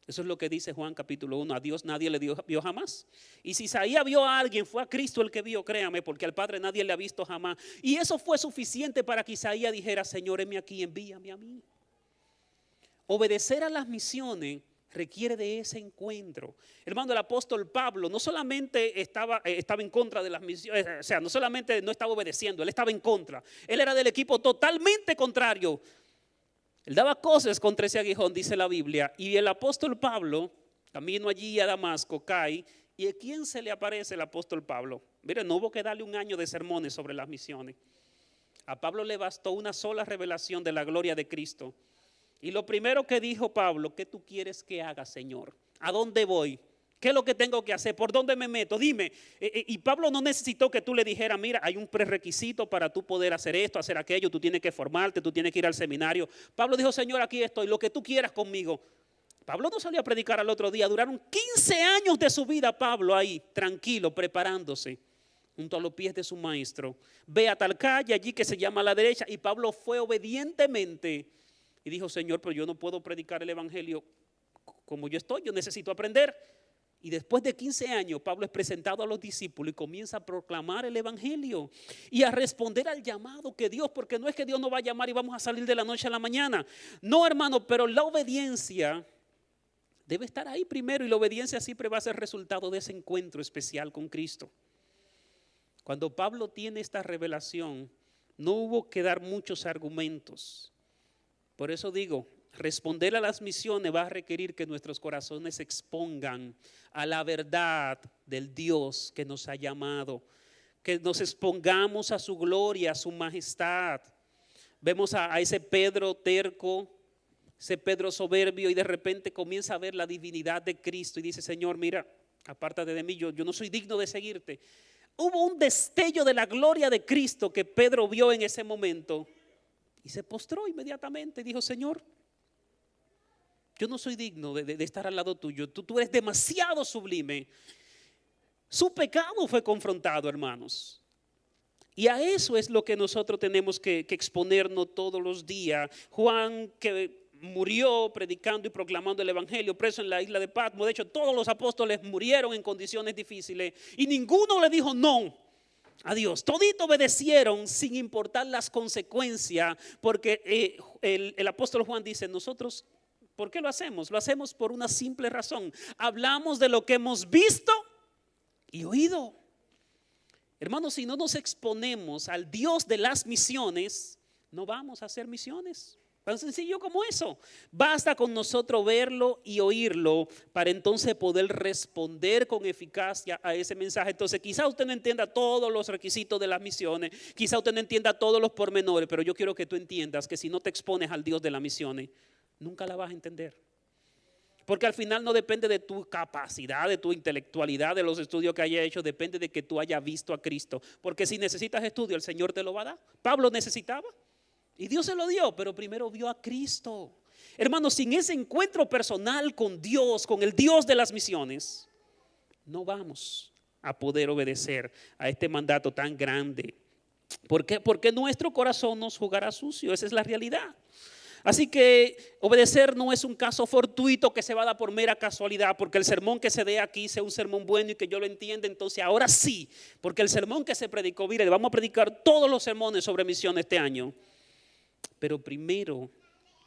Speaker 2: Eso es lo que dice Juan capítulo 1. A Dios nadie le vio jamás. Y si Isaías vio a alguien, fue a Cristo el que vio, créame, porque al Padre nadie le ha visto jamás. Y eso fue suficiente para que Isaías dijera: Señor, heme aquí, envíame a mí. Obedecer a las misiones requiere de ese encuentro. Hermano, el apóstol Pablo no solamente estaba en contra de las misiones, o sea, no solamente no estaba obedeciendo, él estaba en contra. Él era del equipo totalmente contrario. Él daba cosas contra ese aguijón, dice la Biblia. Y el apóstol Pablo, camino allí a Damasco, cae. ¿Y a quién se le aparece el apóstol Pablo? Mire, no hubo que darle un año de sermones sobre las misiones. A Pablo le bastó una sola revelación de la gloria de Cristo. Y lo primero que dijo Pablo: ¿qué tú quieres que haga, Señor? ¿A dónde voy? ¿Qué es lo que tengo que hacer? ¿Por dónde me meto? Dime. Y Pablo no necesitó que tú le dijeras: mira, hay un prerequisito para tú poder hacer esto, hacer aquello. Tú tienes que formarte, tú tienes que ir al seminario. Pablo dijo: Señor, aquí estoy, lo que tú quieras conmigo. Pablo no salió a predicar al otro día. Duraron 15 años de su vida Pablo ahí, tranquilo, preparándose junto a los pies de su maestro. Ve a tal calle allí que se llama a la derecha. Y Pablo fue obedientemente y dijo: Señor, pero yo no puedo predicar el evangelio como yo estoy, yo necesito aprender. Y después de 15 años, Pablo es presentado a los discípulos y comienza a proclamar el evangelio y a responder al llamado que Dios, porque no es que Dios nos va a llamar y vamos a salir de la noche a la mañana. No, hermano, pero la obediencia debe estar ahí primero, y la obediencia siempre va a ser resultado de ese encuentro especial con Cristo. Cuando Pablo tiene esta revelación, no hubo que dar muchos argumentos. Por eso digo, responder a las misiones va a requerir que nuestros corazones se expongan a la verdad del Dios que nos ha llamado, que nos expongamos a su gloria, a su majestad. Vemos a ese Pedro terco, ese Pedro soberbio, y de repente comienza a ver la divinidad de Cristo y dice: Señor, mira, apártate de mí, yo no soy digno de seguirte. Hubo un destello de la gloria de Cristo que Pedro vio en ese momento y se postró inmediatamente y dijo: Señor, yo no soy digno de estar al lado tuyo. Tú eres demasiado sublime. Su pecado fue confrontado, hermanos. Y a eso es lo que nosotros tenemos que exponernos todos los días. Juan, que murió predicando y proclamando el evangelio, preso en la isla de Patmos. De hecho, todos los apóstoles murieron en condiciones difíciles y ninguno le dijo no a Dios. Toditos obedecieron sin importar las consecuencias, porque el apóstol Juan dice: nosotros, ¿por qué lo hacemos? Lo hacemos por una simple razón. Hablamos de lo que hemos visto y oído. Hermanos, si no nos exponemos al Dios de las misiones, no vamos a hacer misiones. Tan sencillo como eso. Basta con nosotros verlo y oírlo para entonces poder responder con eficacia a ese mensaje. Entonces quizá usted no entienda todos los requisitos de las misiones, quizá usted no entienda todos los pormenores, pero yo quiero que tú entiendas que si no te expones al Dios de las misiones, nunca la vas a entender. Porque al final no depende de tu capacidad, de tu intelectualidad, de los estudios que hayas hecho, depende de que tú hayas visto a Cristo. Porque si necesitas estudio, el Señor te lo va a dar. Pablo necesitaba. Y Dios se lo dio, pero primero vio a Cristo. Hermanos, sin ese encuentro personal con Dios, con el Dios de las misiones, no vamos a poder obedecer a este mandato tan grande. ¿Por qué? Porque nuestro corazón nos jugará sucio, esa es la realidad. Así que obedecer no es un caso fortuito que se va a dar por mera casualidad, porque el sermón que se dé aquí sea un sermón bueno y que yo lo entienda, entonces ahora sí, porque el sermón que se predicó, mire, vamos a predicar todos los sermones sobre misión este año, pero primero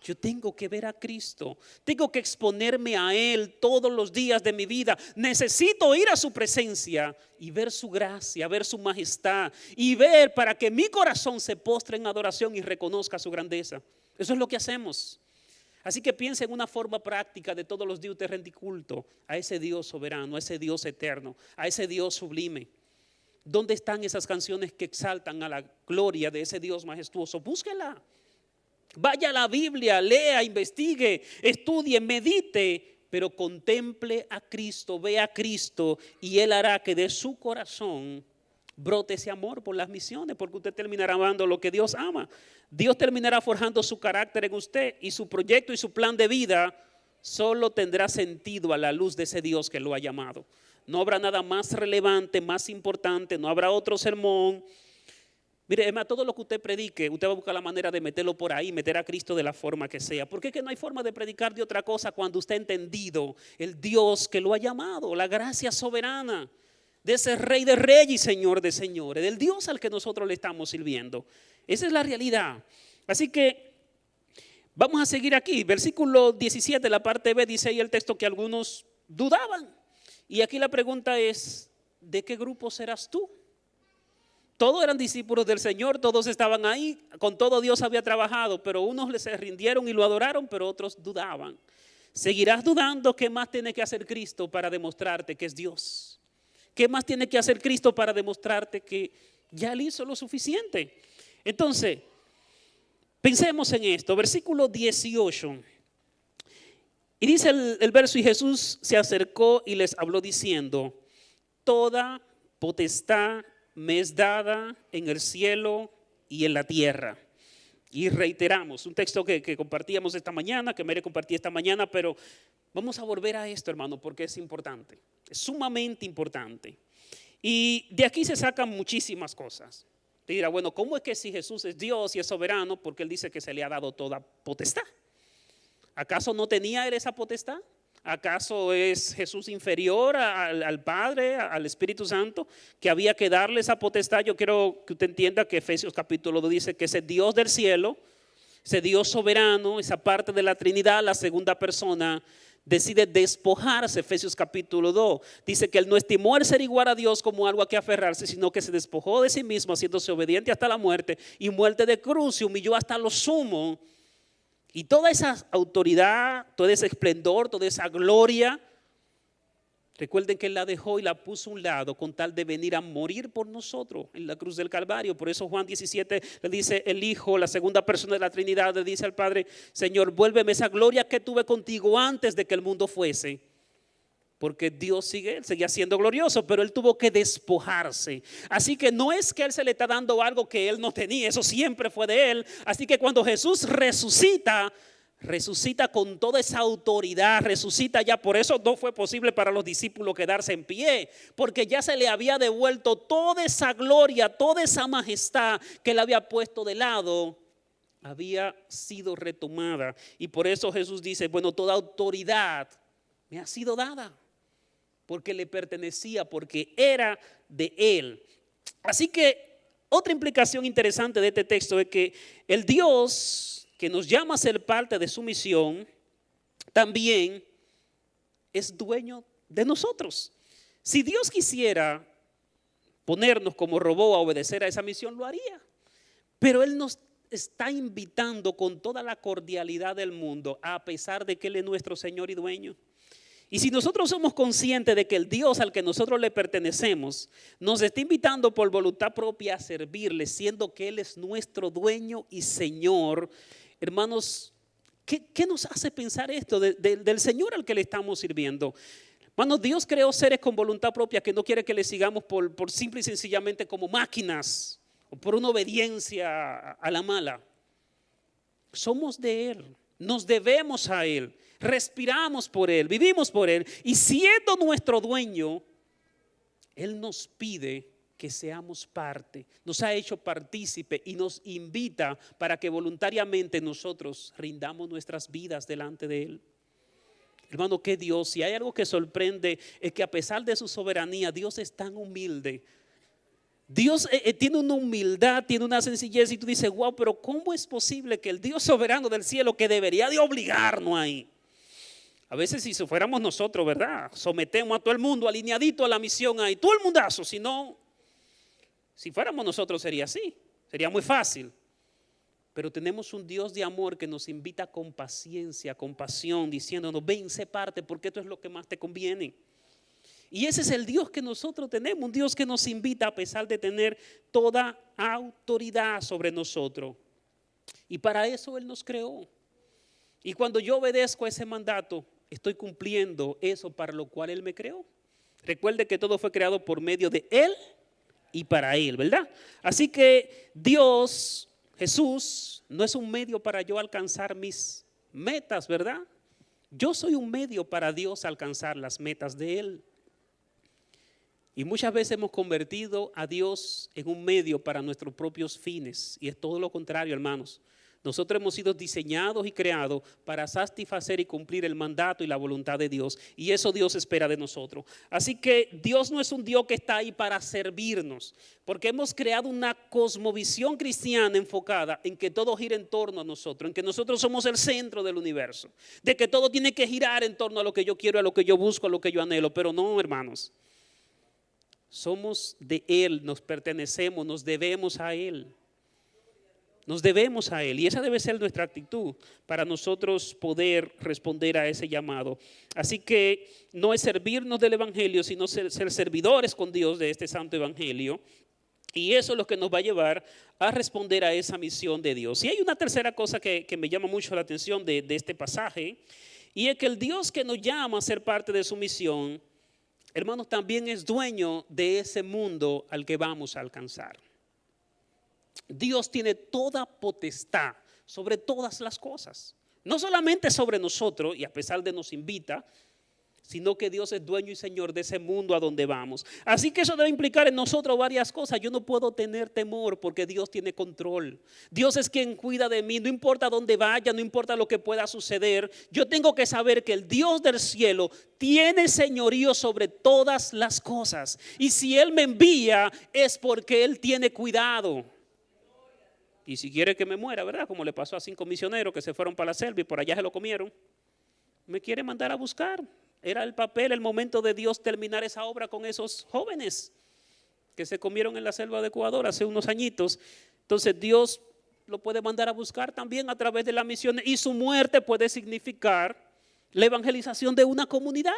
Speaker 2: yo tengo que ver a Cristo, tengo que exponerme a Él todos los días de mi vida. Necesito ir a su presencia y ver su gracia, ver su majestad y ver para que mi corazón se postre en adoración y reconozca su grandeza. Eso es lo que hacemos. Así que piensa en una forma práctica de todos los días usted rende culto a ese Dios soberano, a ese Dios eterno, a ese Dios sublime. ¿Dónde están esas canciones que exaltan a la gloria de ese Dios majestuoso? Búsquela. Vaya a la Biblia, lea, investigue, estudie, medite, pero contemple a Cristo, vea a Cristo y Él hará que de su corazón brote ese amor por las misiones, porque usted terminará amando lo que Dios ama. Dios terminará forjando su carácter en usted y su proyecto y su plan de vida solo tendrá sentido a la luz de ese Dios que lo ha llamado. No habrá nada más relevante, más importante, no habrá otro sermón. Mire, además, todo lo que usted predique, usted va a buscar la manera de meterlo por ahí, meter a Cristo de la forma que sea. Porque es que no hay forma de predicar de otra cosa cuando usted ha entendido el Dios que lo ha llamado, la gracia soberana de ese Rey de Reyes y Señor de Señores, del Dios al que nosotros le estamos sirviendo. Esa es la realidad. Así que vamos a seguir aquí. Versículo 17, la parte B, dice ahí el texto que algunos dudaban. Y aquí la pregunta es, ¿de qué grupo serás tú? Todos eran discípulos del Señor, todos estaban ahí, con todo Dios había trabajado, pero unos se rindieron y lo adoraron, pero otros dudaban. ¿Seguirás dudando? ¿Qué más tiene que hacer Cristo para demostrarte que es Dios? ¿Qué más tiene que hacer Cristo para demostrarte que ya Él hizo lo suficiente? Entonces, pensemos en esto, versículo 18. Y dice el verso, y Jesús se acercó y les habló diciendo, toda potestad me es dada en el cielo y en la tierra. Y reiteramos, un texto que compartíamos esta mañana, que Mere compartí esta mañana, pero vamos a volver a esto, hermano, porque es importante, es sumamente importante. Y de aquí se sacan muchísimas cosas. Te dirá, bueno, ¿cómo es que si Jesús es Dios y es soberano, porque Él dice que se le ha dado toda potestad? ¿Acaso no tenía Él esa potestad? ¿Acaso es Jesús inferior al Padre, al Espíritu Santo, que había que darle esa potestad? Yo quiero que usted entienda que Efesios capítulo 2 dice que ese Dios del cielo, ese Dios soberano, esa parte de la Trinidad, la segunda persona, decide despojarse. Efesios capítulo 2 dice que Él no estimó el ser igual a Dios como algo a que aferrarse, sino que se despojó de sí mismo, haciéndose obediente hasta la muerte, y muerte de cruz, se humilló hasta lo sumo. Y toda esa autoridad, todo ese esplendor, toda esa gloria, recuerden que Él la dejó y la puso a un lado con tal de venir a morir por nosotros en la cruz del Calvario. Por eso Juan 17 le dice el Hijo, la segunda persona de la Trinidad, le dice al Padre, Señor, vuélveme esa gloria que tuve contigo antes de que el mundo fuese. Porque Dios seguía siendo glorioso, pero Él tuvo que despojarse. Así que no es que Él se le está dando algo que Él no tenía, eso siempre fue de Él. Así que cuando Jesús resucita con toda esa autoridad, resucita ya. Por eso no fue posible para los discípulos quedarse en pie, porque ya se le había devuelto toda esa gloria, toda esa majestad que Él había puesto de lado, había sido retomada. Y por eso Jesús dice, bueno, toda autoridad me ha sido dada, porque le pertenecía, porque era de Él. Así que otra implicación interesante de este texto es que el Dios que nos llama a ser parte de su misión, también es dueño de nosotros. Si Dios quisiera ponernos como robot a obedecer a esa misión, lo haría. Pero Él nos está invitando con toda la cordialidad del mundo, a pesar de que Él es nuestro Señor y dueño. Y si nosotros somos conscientes de que el Dios al que nosotros le pertenecemos nos está invitando por voluntad propia a servirle, siendo que Él es nuestro dueño y Señor, hermanos, ¿qué nos hace pensar esto del Señor al que le estamos sirviendo? Hermanos, Dios creó seres con voluntad propia que no quiere que le sigamos por simple y sencillamente como máquinas o por una obediencia a la mala. Somos de Él, nos debemos a Él, respiramos por Él, vivimos por Él. Y siendo nuestro dueño, Él nos pide que seamos parte, nos ha hecho partícipe y nos invita para que voluntariamente nosotros rindamos nuestras vidas delante de Él. Hermano, que Dios, si hay algo que sorprende, es que a pesar de su soberanía, Dios es tan humilde. Dios tiene una humildad, tiene una sencillez y tú dices, wow, pero ¿cómo es posible que el Dios soberano del cielo, que debería de obligarnos ahí? A veces si fuéramos nosotros, ¿verdad? Sometemos a todo el mundo alineadito a la misión ahí, todo el mundazo. Si fuéramos nosotros sería así, sería muy fácil. Pero tenemos un Dios de amor que nos invita con paciencia, con pasión, diciéndonos, ven, sé parte, porque esto es lo que más te conviene. Y ese es el Dios que nosotros tenemos, un Dios que nos invita a pesar de tener toda autoridad sobre nosotros. Y para eso Él nos creó. Y cuando yo obedezco a ese mandato, estoy cumpliendo eso para lo cual Él me creó. Recuerde que todo fue creado por medio de Él y para Él, ¿verdad? Así que Dios, Jesús, no es un medio para yo alcanzar mis metas, ¿verdad? Yo soy un medio para Dios alcanzar las metas de Él. Y muchas veces hemos convertido a Dios en un medio para nuestros propios fines. Y es todo lo contrario, hermanos. Nosotros hemos sido diseñados y creados para satisfacer y cumplir el mandato y la voluntad de Dios. Y eso Dios espera de nosotros. Así que Dios no es un Dios que está ahí para servirnos. Porque hemos creado una cosmovisión cristiana enfocada en que todo gira en torno a nosotros. En que nosotros somos el centro del universo. De que todo tiene que girar en torno a lo que yo quiero, a lo que yo busco, a lo que yo anhelo. Pero no, hermanos. Somos de Él, nos pertenecemos, nos debemos a Él. Nos debemos a Él y esa debe ser nuestra actitud para nosotros poder responder a ese llamado. Así que no es servirnos del Evangelio, sino ser servidores con Dios de este santo Evangelio. Y eso es lo que nos va a llevar a responder a esa misión de Dios. Y hay una tercera cosa que me llama mucho la atención de este pasaje, y es que el Dios que nos llama a ser parte de su misión, hermanos, también es dueño de ese mundo al que vamos a alcanzar. Dios tiene toda potestad sobre todas las cosas. No solamente sobre nosotros, y a pesar de nos invita, sino que Dios es dueño y señor de ese mundo a donde vamos. Así que eso debe implicar en nosotros varias cosas. Yo no puedo tener temor porque Dios tiene control. Dios es quien cuida de mí. No importa dónde vaya, no importa lo que pueda suceder. Yo tengo que saber que el Dios del cielo tiene señorío sobre todas las cosas. Y si Él me envía es porque Él tiene cuidado. Y si quiere que me muera, ¿verdad? Como le pasó a 5 misioneros que se fueron para la selva y por allá se lo comieron. Me quiere mandar a buscar. Era el papel, el momento de Dios terminar esa obra con esos jóvenes que se comieron en la selva de Ecuador hace unos añitos. Entonces Dios lo puede mandar a buscar también a través de la misión. Y su muerte puede significar la evangelización de una comunidad.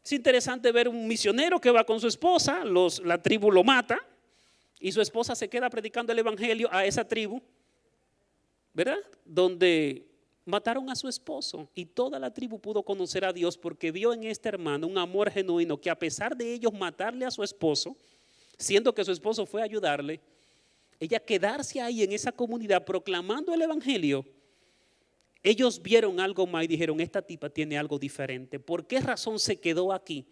Speaker 2: Es interesante ver un misionero que va con su esposa, la tribu lo mata. Y su esposa se queda predicando el evangelio a esa tribu, ¿verdad? Donde mataron a su esposo y toda la tribu pudo conocer a Dios porque vio en este hermano un amor genuino que a pesar de ellos matarle a su esposo, siendo que su esposo fue a ayudarle, ella quedarse ahí en esa comunidad proclamando el evangelio, ellos vieron algo más y dijeron, esta tipa tiene algo diferente. ¿Por qué razón se quedó aquí?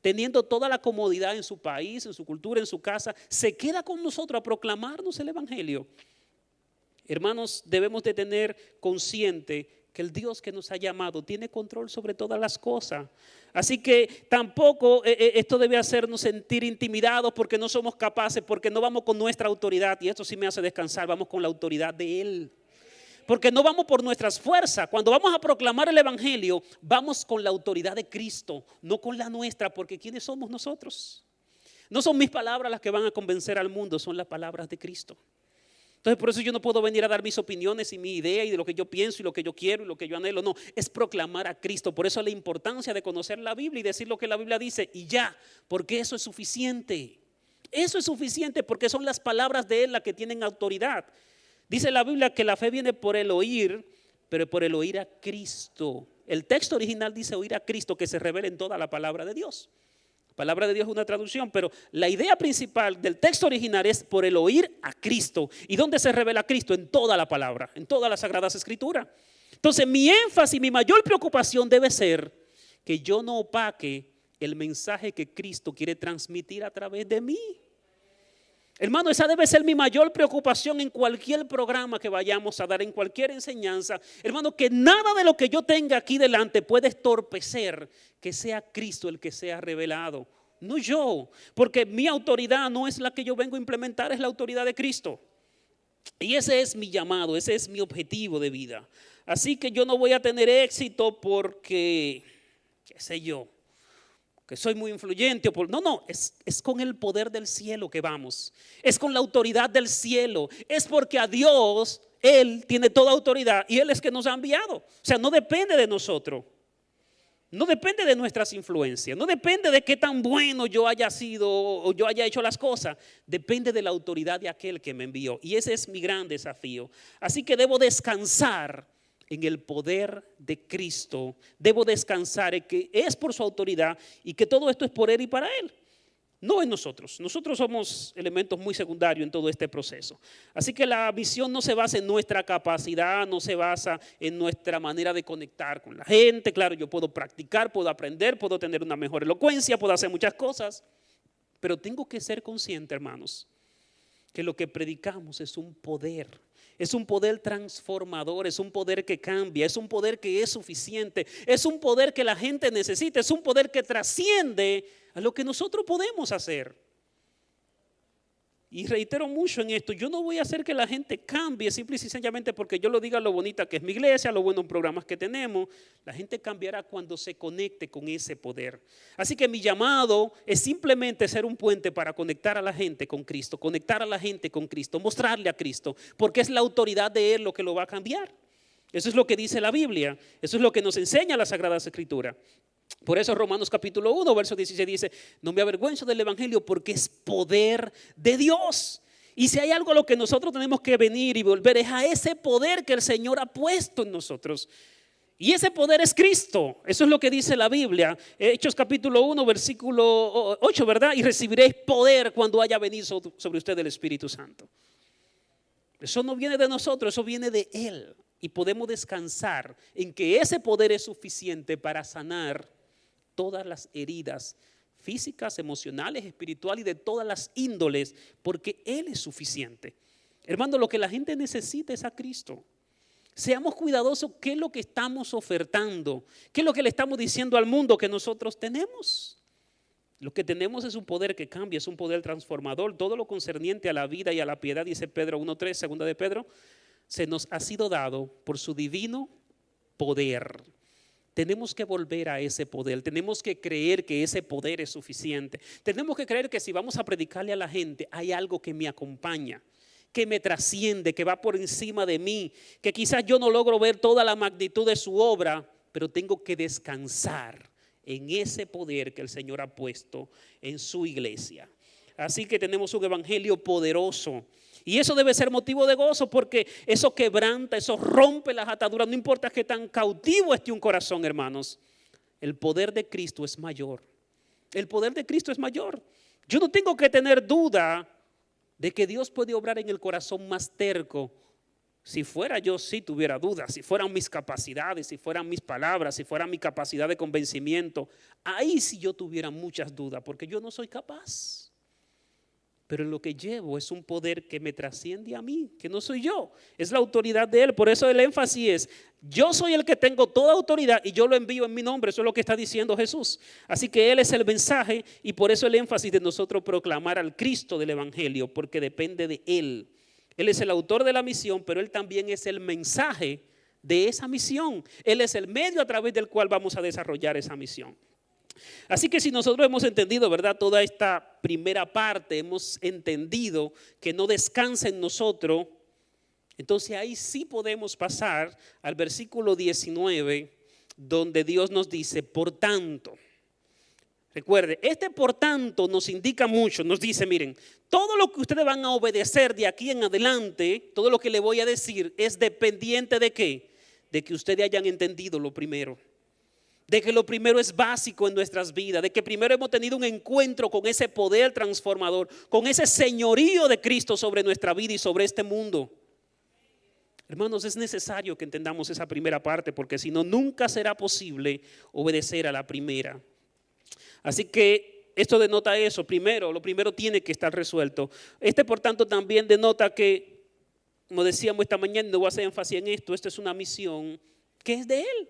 Speaker 2: Teniendo toda la comodidad en su país, en su cultura, en su casa, se queda con nosotros a proclamarnos el evangelio. Hermanos, debemos de tener consciente que el Dios que nos ha llamado tiene control sobre todas las cosas. Así que tampoco esto debe hacernos sentir intimidados porque no somos capaces, porque no vamos con nuestra autoridad. Y esto sí me hace descansar, vamos con la autoridad de Él. Porque no vamos por nuestras fuerzas. Cuando vamos a proclamar el evangelio, vamos con la autoridad de Cristo, no con la nuestra, porque ¿quiénes somos nosotros? No son mis palabras las que van a convencer al mundo, son las palabras de Cristo. Entonces por eso yo no puedo venir a dar mis opiniones y mi idea y de lo que yo pienso y lo que yo quiero y lo que yo anhelo. No, es proclamar a Cristo. Por eso la importancia de conocer la Biblia y decir lo que la Biblia dice y ya, porque eso es suficiente. Eso es suficiente porque son las palabras de Él las que tienen autoridad. Dice la Biblia que la fe viene por el oír, pero por el oír a Cristo. El texto original dice oír a Cristo, que se revela en toda la palabra de Dios. Palabra de Dios es una traducción, pero la idea principal del texto original es por el oír a Cristo. ¿Y dónde se revela Cristo? En toda la palabra, en todas las Sagradas Escrituras. Entonces mi énfasis, mi mayor preocupación debe ser que yo no opaque el mensaje que Cristo quiere transmitir a través de mí. Hermano, esa debe ser mi mayor preocupación en cualquier programa que vayamos a dar, en cualquier enseñanza. Hermano, que nada de lo que yo tenga aquí delante puede estorpecer que sea Cristo el que sea revelado. No yo, porque mi autoridad no es la que yo vengo a implementar, es la autoridad de Cristo. Y ese es mi llamado, ese es mi objetivo de vida. Así que yo no voy a tener éxito porque, qué sé yo, que soy muy influyente. No, es con el poder del cielo que vamos. Es con la autoridad del cielo. Es porque a Dios, Él tiene toda autoridad y Él es que nos ha enviado. O sea, no depende de nosotros. No depende de nuestras influencias. No depende de qué tan bueno yo haya sido o yo haya hecho las cosas. Depende de la autoridad de aquel que me envió. Y ese es mi gran desafío. Así que debo descansar en el poder de Cristo. Debo descansar en que es por su autoridad y que todo esto es por Él y para Él. No en nosotros. Nosotros somos elementos muy secundarios en todo este proceso. Así que la visión no se basa en nuestra capacidad, no se basa en nuestra manera de conectar con la gente. Claro, yo puedo practicar, puedo aprender, puedo tener una mejor elocuencia, puedo hacer muchas cosas. Pero tengo que ser consciente, hermanos, que lo que predicamos es un poder. Es un poder transformador, es un poder que cambia, es un poder que es suficiente, es un poder que la gente necesita, es un poder que trasciende a lo que nosotros podemos hacer. Y reitero mucho en esto, yo no voy a hacer que la gente cambie simple y sencillamente porque yo lo diga lo bonita que es mi iglesia, lo buenos programas que tenemos. La gente cambiará cuando se conecte con ese poder. Así que mi llamado es simplemente ser un puente para conectar a la gente con Cristo, conectar a la gente con Cristo, mostrarle a Cristo, porque es la autoridad de Él lo que lo va a cambiar. Eso es lo que dice la Biblia, eso es lo que nos enseña la Sagrada Escritura. Por eso Romanos capítulo 1, verso 16 dice, no me avergüenzo del evangelio porque es poder de Dios. Y si hay algo a lo que nosotros tenemos que venir y volver es a ese poder que el Señor ha puesto en nosotros. Y ese poder es Cristo. Eso es lo que dice la Biblia. Hechos capítulo 1, versículo 8, ¿verdad? Y recibiréis poder cuando haya venido sobre usted el Espíritu Santo. Eso no viene de nosotros, eso viene de Él. Y podemos descansar en que ese poder es suficiente para sanar todas las heridas físicas, emocionales, espirituales y de todas las índoles, porque Él es suficiente. Hermano, lo que la gente necesita es a Cristo. Seamos cuidadosos, ¿qué es lo que estamos ofertando? ¿Qué es lo que le estamos diciendo al mundo que nosotros tenemos? Lo que tenemos es un poder que cambia, es un poder transformador. Todo lo concerniente a la vida y a la piedad, dice Pedro 1:3, segunda de Pedro, se nos ha sido dado por su divino poder. Tenemos que volver a ese poder, tenemos que creer que ese poder es suficiente. Tenemos que creer que si vamos a predicarle a la gente, hay algo que me acompaña, que me trasciende, que va por encima de mí, que quizás yo no logro ver toda la magnitud de su obra, pero tengo que descansar en ese poder que el Señor ha puesto en su iglesia. Así que tenemos un evangelio poderoso. Y eso debe ser motivo de gozo porque eso quebranta, eso rompe las ataduras. No importa que tan cautivo esté un corazón, hermanos. El poder de Cristo es mayor. El poder de Cristo es mayor. Yo no tengo que tener duda de que Dios puede obrar en el corazón más terco. Si fuera yo, sí tuviera dudas. Si fueran mis capacidades, si fueran mis palabras, si fuera mi capacidad de convencimiento. Ahí sí yo tuviera muchas dudas porque yo no soy capaz. Pero lo que llevo es un poder que me trasciende a mí, que no soy yo, es la autoridad de Él. Por eso el énfasis es, yo soy el que tengo toda autoridad y yo lo envío en mi nombre. Eso es lo que está diciendo Jesús. Así que Él es el mensaje y por eso el énfasis de nosotros proclamar al Cristo del evangelio, porque depende de Él. Él es el autor de la misión, pero Él también es el mensaje de esa misión. Él es el medio a través del cual vamos a desarrollar esa misión. Así que si nosotros hemos entendido, ¿verdad? Toda esta primera parte, hemos entendido que no descansa en nosotros, entonces ahí sí podemos pasar al versículo 19, donde Dios nos dice, por tanto. Recuerde, este por tanto nos indica mucho, nos dice, miren, todo lo que ustedes van a obedecer de aquí en adelante, todo lo que le voy a decir es dependiente de ¿qué? De que ustedes hayan entendido lo primero. de que lo primero es básico en nuestras vidas, de que primero hemos tenido un encuentro con ese poder transformador, con ese señorío de Cristo sobre nuestra vida y sobre este mundo. Hermanos, es necesario que entendamos esa primera parte, porque si no, nunca será posible obedecer a la primera. Así que esto denota eso. Primero, lo primero tiene que estar resuelto. Por tanto, también denota que, como decíamos esta mañana, no voy a hacer énfasis en esto, esta es una misión que es de Él.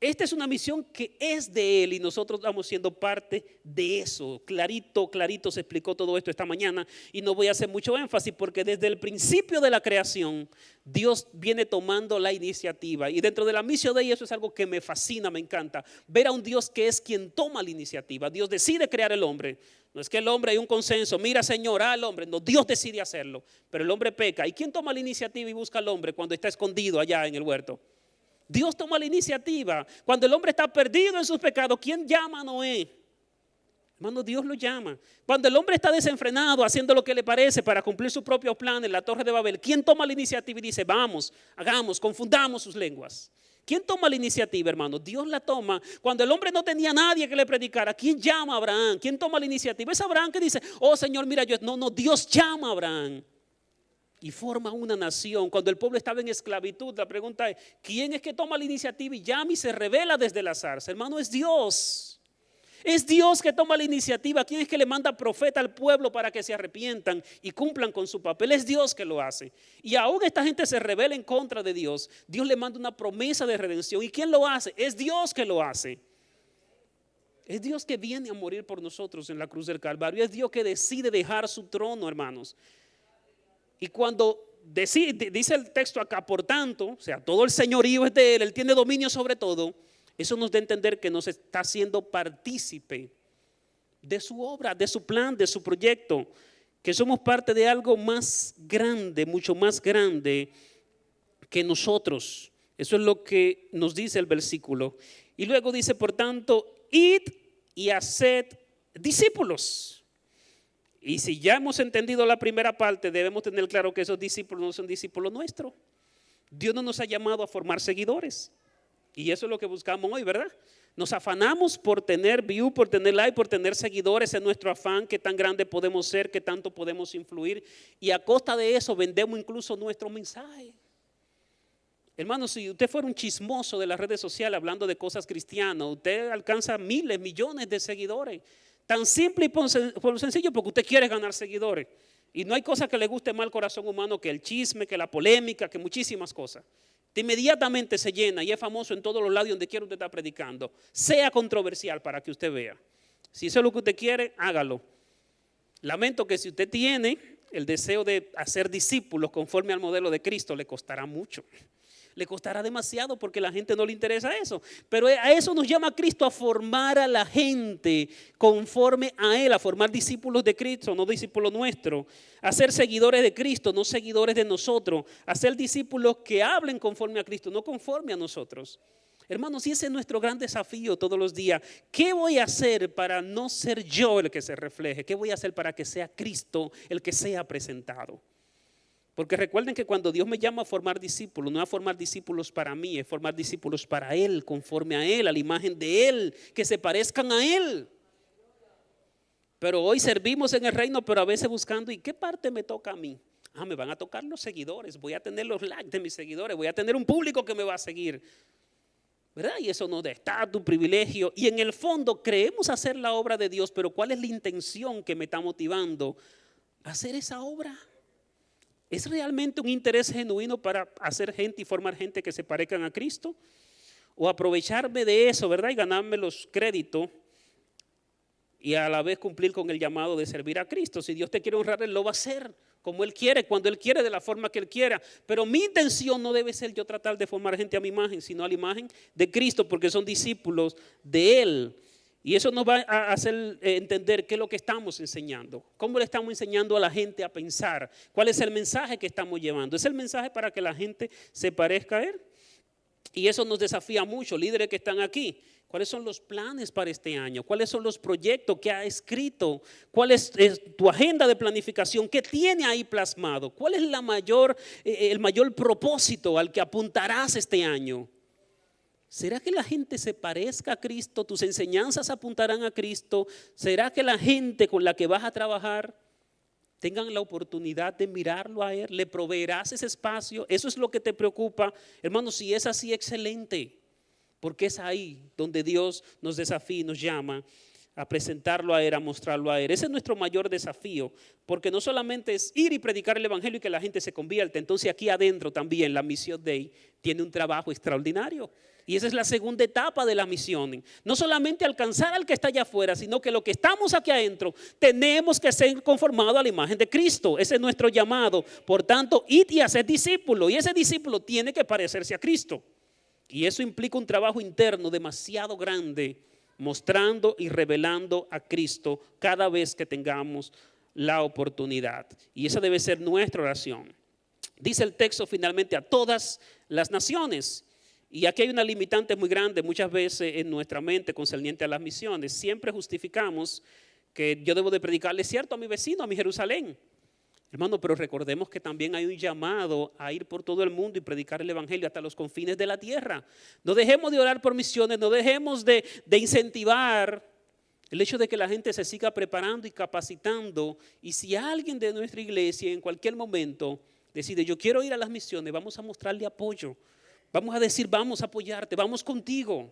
Speaker 2: Esta es una misión que es de Él y nosotros estamos siendo parte de eso. Clarito se explicó todo esto esta mañana y no voy a hacer mucho énfasis porque desde el principio de la creación Dios viene tomando la iniciativa y dentro de la misión de Él eso es algo que me fascina, me encanta. Ver a un Dios que es quien toma la iniciativa. Dios decide crear el hombre. No es que el hombre hay un consenso, mira Señor, al hombre. No, Dios decide hacerlo, pero el hombre peca. ¿Y quién toma la iniciativa y busca al hombre cuando está escondido allá en el huerto? Dios toma la iniciativa. Cuando el hombre está perdido en sus pecados, ¿quién llama a Noé? Hermano, Dios lo llama. Cuando el hombre está desenfrenado, haciendo lo que le parece para cumplir sus propios planes en la Torre de Babel, ¿quién toma la iniciativa y dice, vamos, hagamos, confundamos sus lenguas? ¿Quién toma la iniciativa, hermano? Dios la toma. Cuando el hombre no tenía nadie que le predicara, ¿quién llama a Abraham? ¿Quién toma la iniciativa? Es Abraham que dice, oh Señor, mira, no, Dios llama a Abraham. Y forma una nación. Cuando el pueblo estaba en esclavitud, la pregunta es, ¿quién es que toma la iniciativa y llama y se revela desde la zarza? Hermano, es Dios. Es Dios que toma la iniciativa. ¿Quién es que le manda profeta al pueblo para que se arrepientan y cumplan con su papel? Es Dios que lo hace. Y aún esta gente se revela en contra de Dios. Dios le manda una promesa de redención. ¿Y quién lo hace? Es Dios que lo hace. Es Dios que viene a morir por nosotros en la cruz del Calvario. Es Dios que decide dejar su trono, hermanos. Y cuando dice el texto acá, por tanto, o sea, todo el señorío es de Él tiene dominio sobre todo, eso nos da a entender que nos está haciendo partícipe de su obra, de su plan, de su proyecto, que somos parte de algo más grande, mucho más grande que nosotros. Eso es lo que nos dice el versículo. Y luego dice, por tanto, id y haced discípulos. Y si ya hemos entendido la primera parte, debemos tener claro que esos discípulos no son discípulos nuestros. Dios no nos ha llamado a formar seguidores. Y eso es lo que buscamos hoy, ¿verdad? Nos afanamos por tener view, por tener like, por tener seguidores en nuestro afán, qué tan grande podemos ser, qué tanto podemos influir. Y a costa de eso vendemos incluso nuestro mensaje. Hermano, si usted fuera un chismoso de las redes sociales hablando de cosas cristianas, usted alcanza miles, millones de seguidores. Tan simple y por sencillo porque usted quiere ganar seguidores. Y no hay cosa que le guste más al corazón humano que el chisme, que la polémica, que muchísimas cosas. Inmediatamente se llena y es famoso en todos los lados donde quiera usted estar predicando. Sea controversial para que usted vea. Si eso es lo que usted quiere, hágalo. Lamento que si usted tiene el deseo de hacer discípulos conforme al modelo de Cristo, le costará mucho. Le costará demasiado porque a la gente no le interesa eso. Pero a eso nos llama Cristo, a formar a la gente conforme a Él, a formar discípulos de Cristo, no discípulos nuestros. A ser seguidores de Cristo, no seguidores de nosotros. A ser discípulos que hablen conforme a Cristo, no conforme a nosotros. Hermanos, y ese es nuestro gran desafío todos los días. ¿Qué voy a hacer para no ser yo el que se refleje? ¿Qué voy a hacer para que sea Cristo el que sea presentado? Porque recuerden que cuando Dios me llama a formar discípulos, no a formar discípulos para mí, es formar discípulos para Él, conforme a Él, a la imagen de Él, que se parezcan a Él. Pero hoy servimos en el reino, pero a veces buscando, ¿y qué parte me toca a mí? Me van a tocar los seguidores, voy a tener los likes de mis seguidores, voy a tener un público que me va a seguir. ¿Verdad? Y eso nos da estatus, privilegio. Y en el fondo creemos hacer la obra de Dios, pero ¿cuál es la intención que me está motivando a hacer esa obra? ¿Es realmente un interés genuino para hacer gente y formar gente que se parezcan a Cristo? ¿O aprovecharme de eso, verdad? Y ganarme los créditos y a la vez cumplir con el llamado de servir a Cristo. Si Dios te quiere honrar, Él lo va a hacer como Él quiere, cuando Él quiere, de la forma que Él quiera. Pero mi intención no debe ser yo tratar de formar gente a mi imagen, sino a la imagen de Cristo, porque son discípulos de Él. Y eso nos va a hacer entender qué es lo que estamos enseñando. ¿Cómo le estamos enseñando a la gente a pensar? ¿Cuál es el mensaje que estamos llevando? ¿Es el mensaje para que la gente se parezca a Él? Y eso nos desafía mucho, líderes que están aquí. ¿Cuáles son los planes para este año? ¿Cuáles son los proyectos que ha escrito? ¿Cuál es tu agenda de planificación? ¿Qué tiene ahí plasmado? ¿Cuál es el mayor propósito al que apuntarás este año?
Speaker 3: ¿Será que la gente se parezca a Cristo? ¿Tus enseñanzas apuntarán a Cristo? ¿Será que la gente con la que vas a trabajar tengan la oportunidad de mirarlo a Él? ¿Le proveerás ese espacio? Eso es lo que te preocupa. Hermano, si es así, excelente. Porque es ahí donde Dios nos desafía y nos llama a presentarlo a Él, a mostrarlo a Él. Ese es nuestro mayor desafío, porque no solamente es ir y predicar el evangelio y que la gente se convierta. Entonces aquí adentro también la Misión Day tiene un trabajo extraordinario. Y esa es la segunda etapa de la misión. No solamente alcanzar al que está allá afuera, sino que lo que estamos aquí adentro tenemos que ser conformados a la imagen de Cristo. Ese es nuestro llamado. Por tanto, id y haced discípulo. Y ese discípulo tiene que parecerse a Cristo. Y eso implica un trabajo interno demasiado grande, mostrando y revelando a Cristo cada vez que tengamos la oportunidad. Y esa debe ser nuestra oración. Dice el texto finalmente a todas las naciones. Y aquí hay una limitante muy grande muchas veces en nuestra mente concerniente a las misiones. Siempre justificamos que yo debo de predicarle, cierto, a mi vecino, a mi Jerusalén. Hermano, pero recordemos que también hay un llamado a ir por todo el mundo y predicar el evangelio hasta los confines de la tierra. No dejemos de orar por misiones, no dejemos de incentivar el hecho de que la gente se siga preparando y capacitando. Y si alguien de nuestra iglesia en cualquier momento decide, yo quiero ir a las misiones, vamos a mostrarle apoyo. Vamos a decir, vamos a apoyarte, vamos contigo.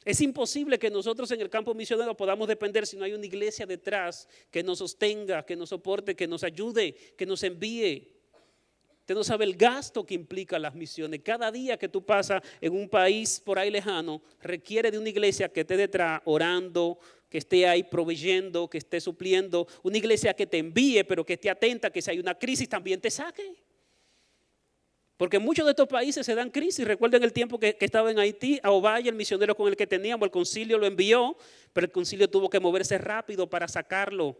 Speaker 3: Es imposible que nosotros en el campo misionero podamos depender si no hay una iglesia detrás que nos sostenga, que nos soporte, que nos ayude, que nos envíe. Usted no sabe el gasto que implica las misiones. Cada día que tú pasas en un país por ahí lejano requiere de una iglesia que esté detrás orando, que esté ahí proveyendo, que esté supliendo. Una iglesia que te envíe, pero que esté atenta, que si hay una crisis también te saque. Porque en muchos de estos países se dan crisis. Recuerden el tiempo que estaba en Haití, a Ovalle, el misionero con el que teníamos, el concilio lo envió, pero el concilio tuvo que moverse rápido para sacarlo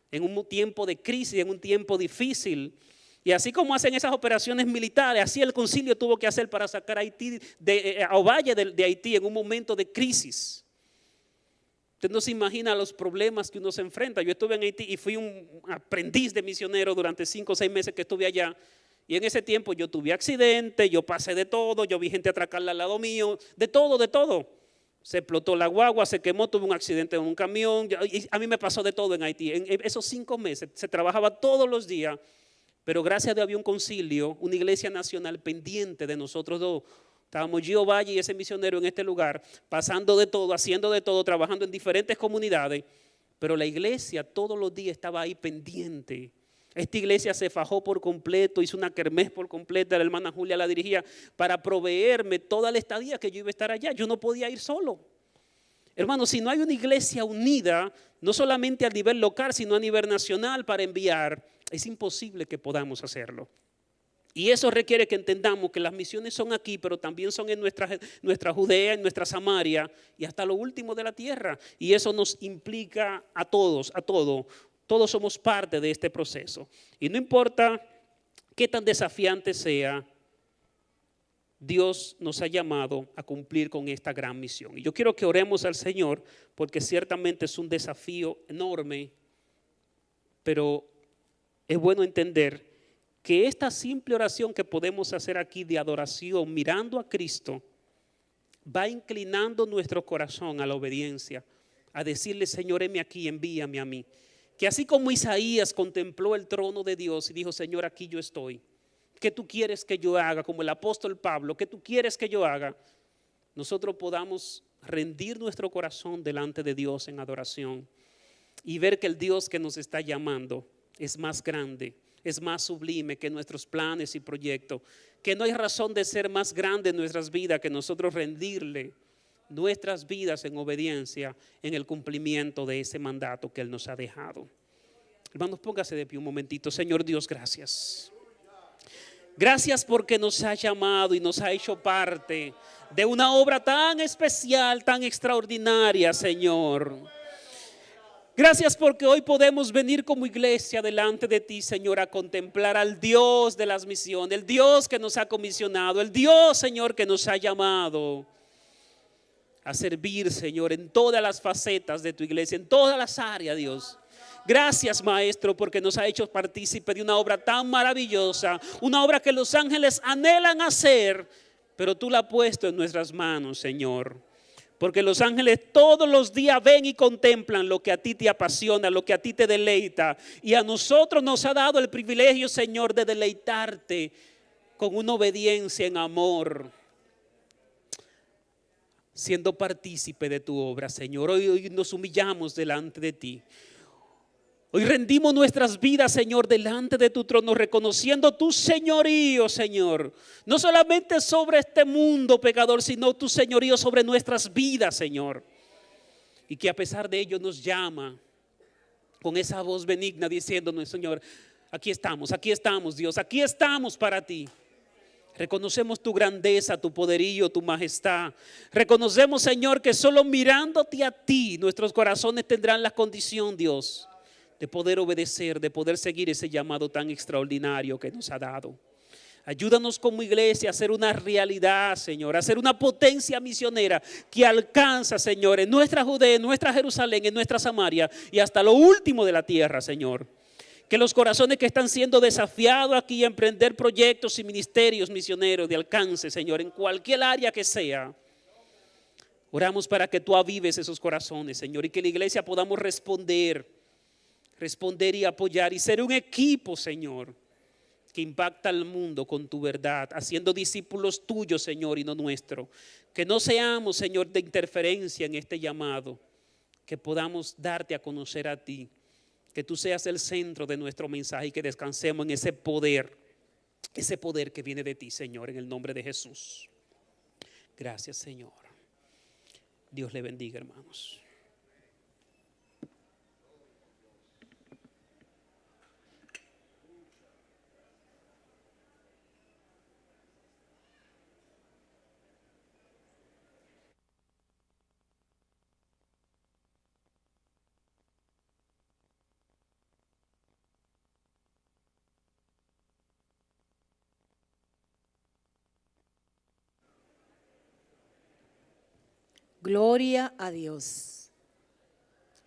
Speaker 3: en un tiempo de crisis, en un tiempo difícil. Y así como hacen esas operaciones militares, así el concilio tuvo que hacer para sacar a Ovalle de Haití en un momento de crisis. Usted no se imagina los problemas que uno se enfrenta. Yo estuve en Haití y fui un aprendiz de misionero durante 5 o 6 meses que estuve allá. Y en ese tiempo yo tuve accidentes, yo pasé de todo, yo vi gente atracarla al lado mío, de todo, de todo. Se explotó la guagua, se quemó, tuve un accidente en un camión. Y a mí me pasó de todo en Haití. En esos 5 meses se trabajaba todos los días, pero gracias a Dios había un concilio, una iglesia nacional pendiente de nosotros dos. Estábamos Gio Valle y ese misionero en este lugar, pasando de todo, haciendo de todo, trabajando en diferentes comunidades. Pero la iglesia todos los días estaba ahí pendiente. Esta iglesia se fajó por completo, hizo una kermés por completa, la hermana Julia la dirigía para proveerme toda la estadía que yo iba a estar allá. Yo no podía ir solo. Hermano, si no hay una iglesia unida, no solamente a nivel local, sino a nivel nacional para enviar, es imposible que podamos hacerlo. Y eso requiere que entendamos que las misiones son aquí, pero también son en nuestra Judea, en nuestra Samaria y hasta lo último de la tierra. Y eso nos implica a todos, a todo. Todos somos parte de este proceso. Y no importa qué tan desafiante sea, Dios nos ha llamado a cumplir con esta gran misión. Y yo quiero que oremos al Señor, porque ciertamente es un desafío enorme, pero es bueno entender que esta simple oración que podemos hacer aquí de adoración, mirando a Cristo, va inclinando nuestro corazón a la obediencia, a decirle, Señor, heme aquí, envíame a mí. Que así como Isaías contempló el trono de Dios y dijo, Señor, aquí yo estoy. ¿Qué tú quieres que yo haga? Como el apóstol Pablo, ¿qué tú quieres que yo haga? Nosotros podamos rendir nuestro corazón delante de Dios en adoración y ver que el Dios que nos está llamando es más grande, es más sublime que nuestros planes y proyectos. Que no hay razón de ser más grande en nuestras vidas que nosotros rendirle nuestras vidas en obediencia en el cumplimiento de ese mandato que Él nos ha dejado. Hermanos, póngase de pie un momentito. Señor Dios, gracias. Gracias porque nos ha llamado y nos ha hecho parte de una obra tan especial, tan extraordinaria, Señor. Gracias porque hoy podemos venir como iglesia delante de ti, Señor, a contemplar al Dios de las misiones, el Dios que nos ha comisionado, el Dios, Señor, que nos ha llamado a servir, Señor, en todas las facetas de tu iglesia, en todas las áreas, Dios. Gracias, Maestro, porque nos ha hecho partícipe de una obra tan maravillosa, una obra que los ángeles anhelan hacer, pero tú la has puesto en nuestras manos, Señor. Porque los ángeles todos los días ven y contemplan lo que a ti te apasiona, lo que a ti te deleita. Y a nosotros nos ha dado el privilegio, Señor, de deleitarte con una obediencia en amor, siendo partícipe de tu obra, Señor. Hoy nos humillamos delante de ti. Hoy rendimos nuestras vidas, Señor, delante de tu trono, reconociendo tu señorío, Señor. No solamente sobre este mundo pecador, sino tu señorío sobre nuestras vidas, Señor. Y que a pesar de ello nos llama con esa voz benigna diciéndonos, Señor, aquí estamos, Dios, aquí estamos para ti. Reconocemos tu grandeza, tu poderío, tu majestad. Reconocemos, Señor, que solo mirándote a ti, nuestros corazones tendrán la condición, Dios, de poder obedecer, de poder seguir ese llamado tan extraordinario que nos ha dado. Ayúdanos como iglesia a hacer una realidad, Señor, a ser una potencia misionera que alcanza, Señor, en nuestra Judea, en nuestra Jerusalén, en nuestra Samaria y hasta lo último de la tierra, Señor. Que los corazones que están siendo desafiados aquí a emprender proyectos y ministerios misioneros de alcance, Señor, en cualquier área que sea, oramos para que tú avives esos corazones, Señor, y que la iglesia podamos responder y apoyar y ser un equipo, Señor, que impacta al mundo con tu verdad, haciendo discípulos tuyos, Señor, y no nuestros. Que no seamos, Señor, de interferencia en este llamado, que podamos darte a conocer a ti, que tú seas el centro de nuestro mensaje y que descansemos en ese poder que viene de ti, Señor, en el nombre de Jesús. Gracias, Señor. Dios le bendiga, hermanos.
Speaker 4: Gloria a Dios.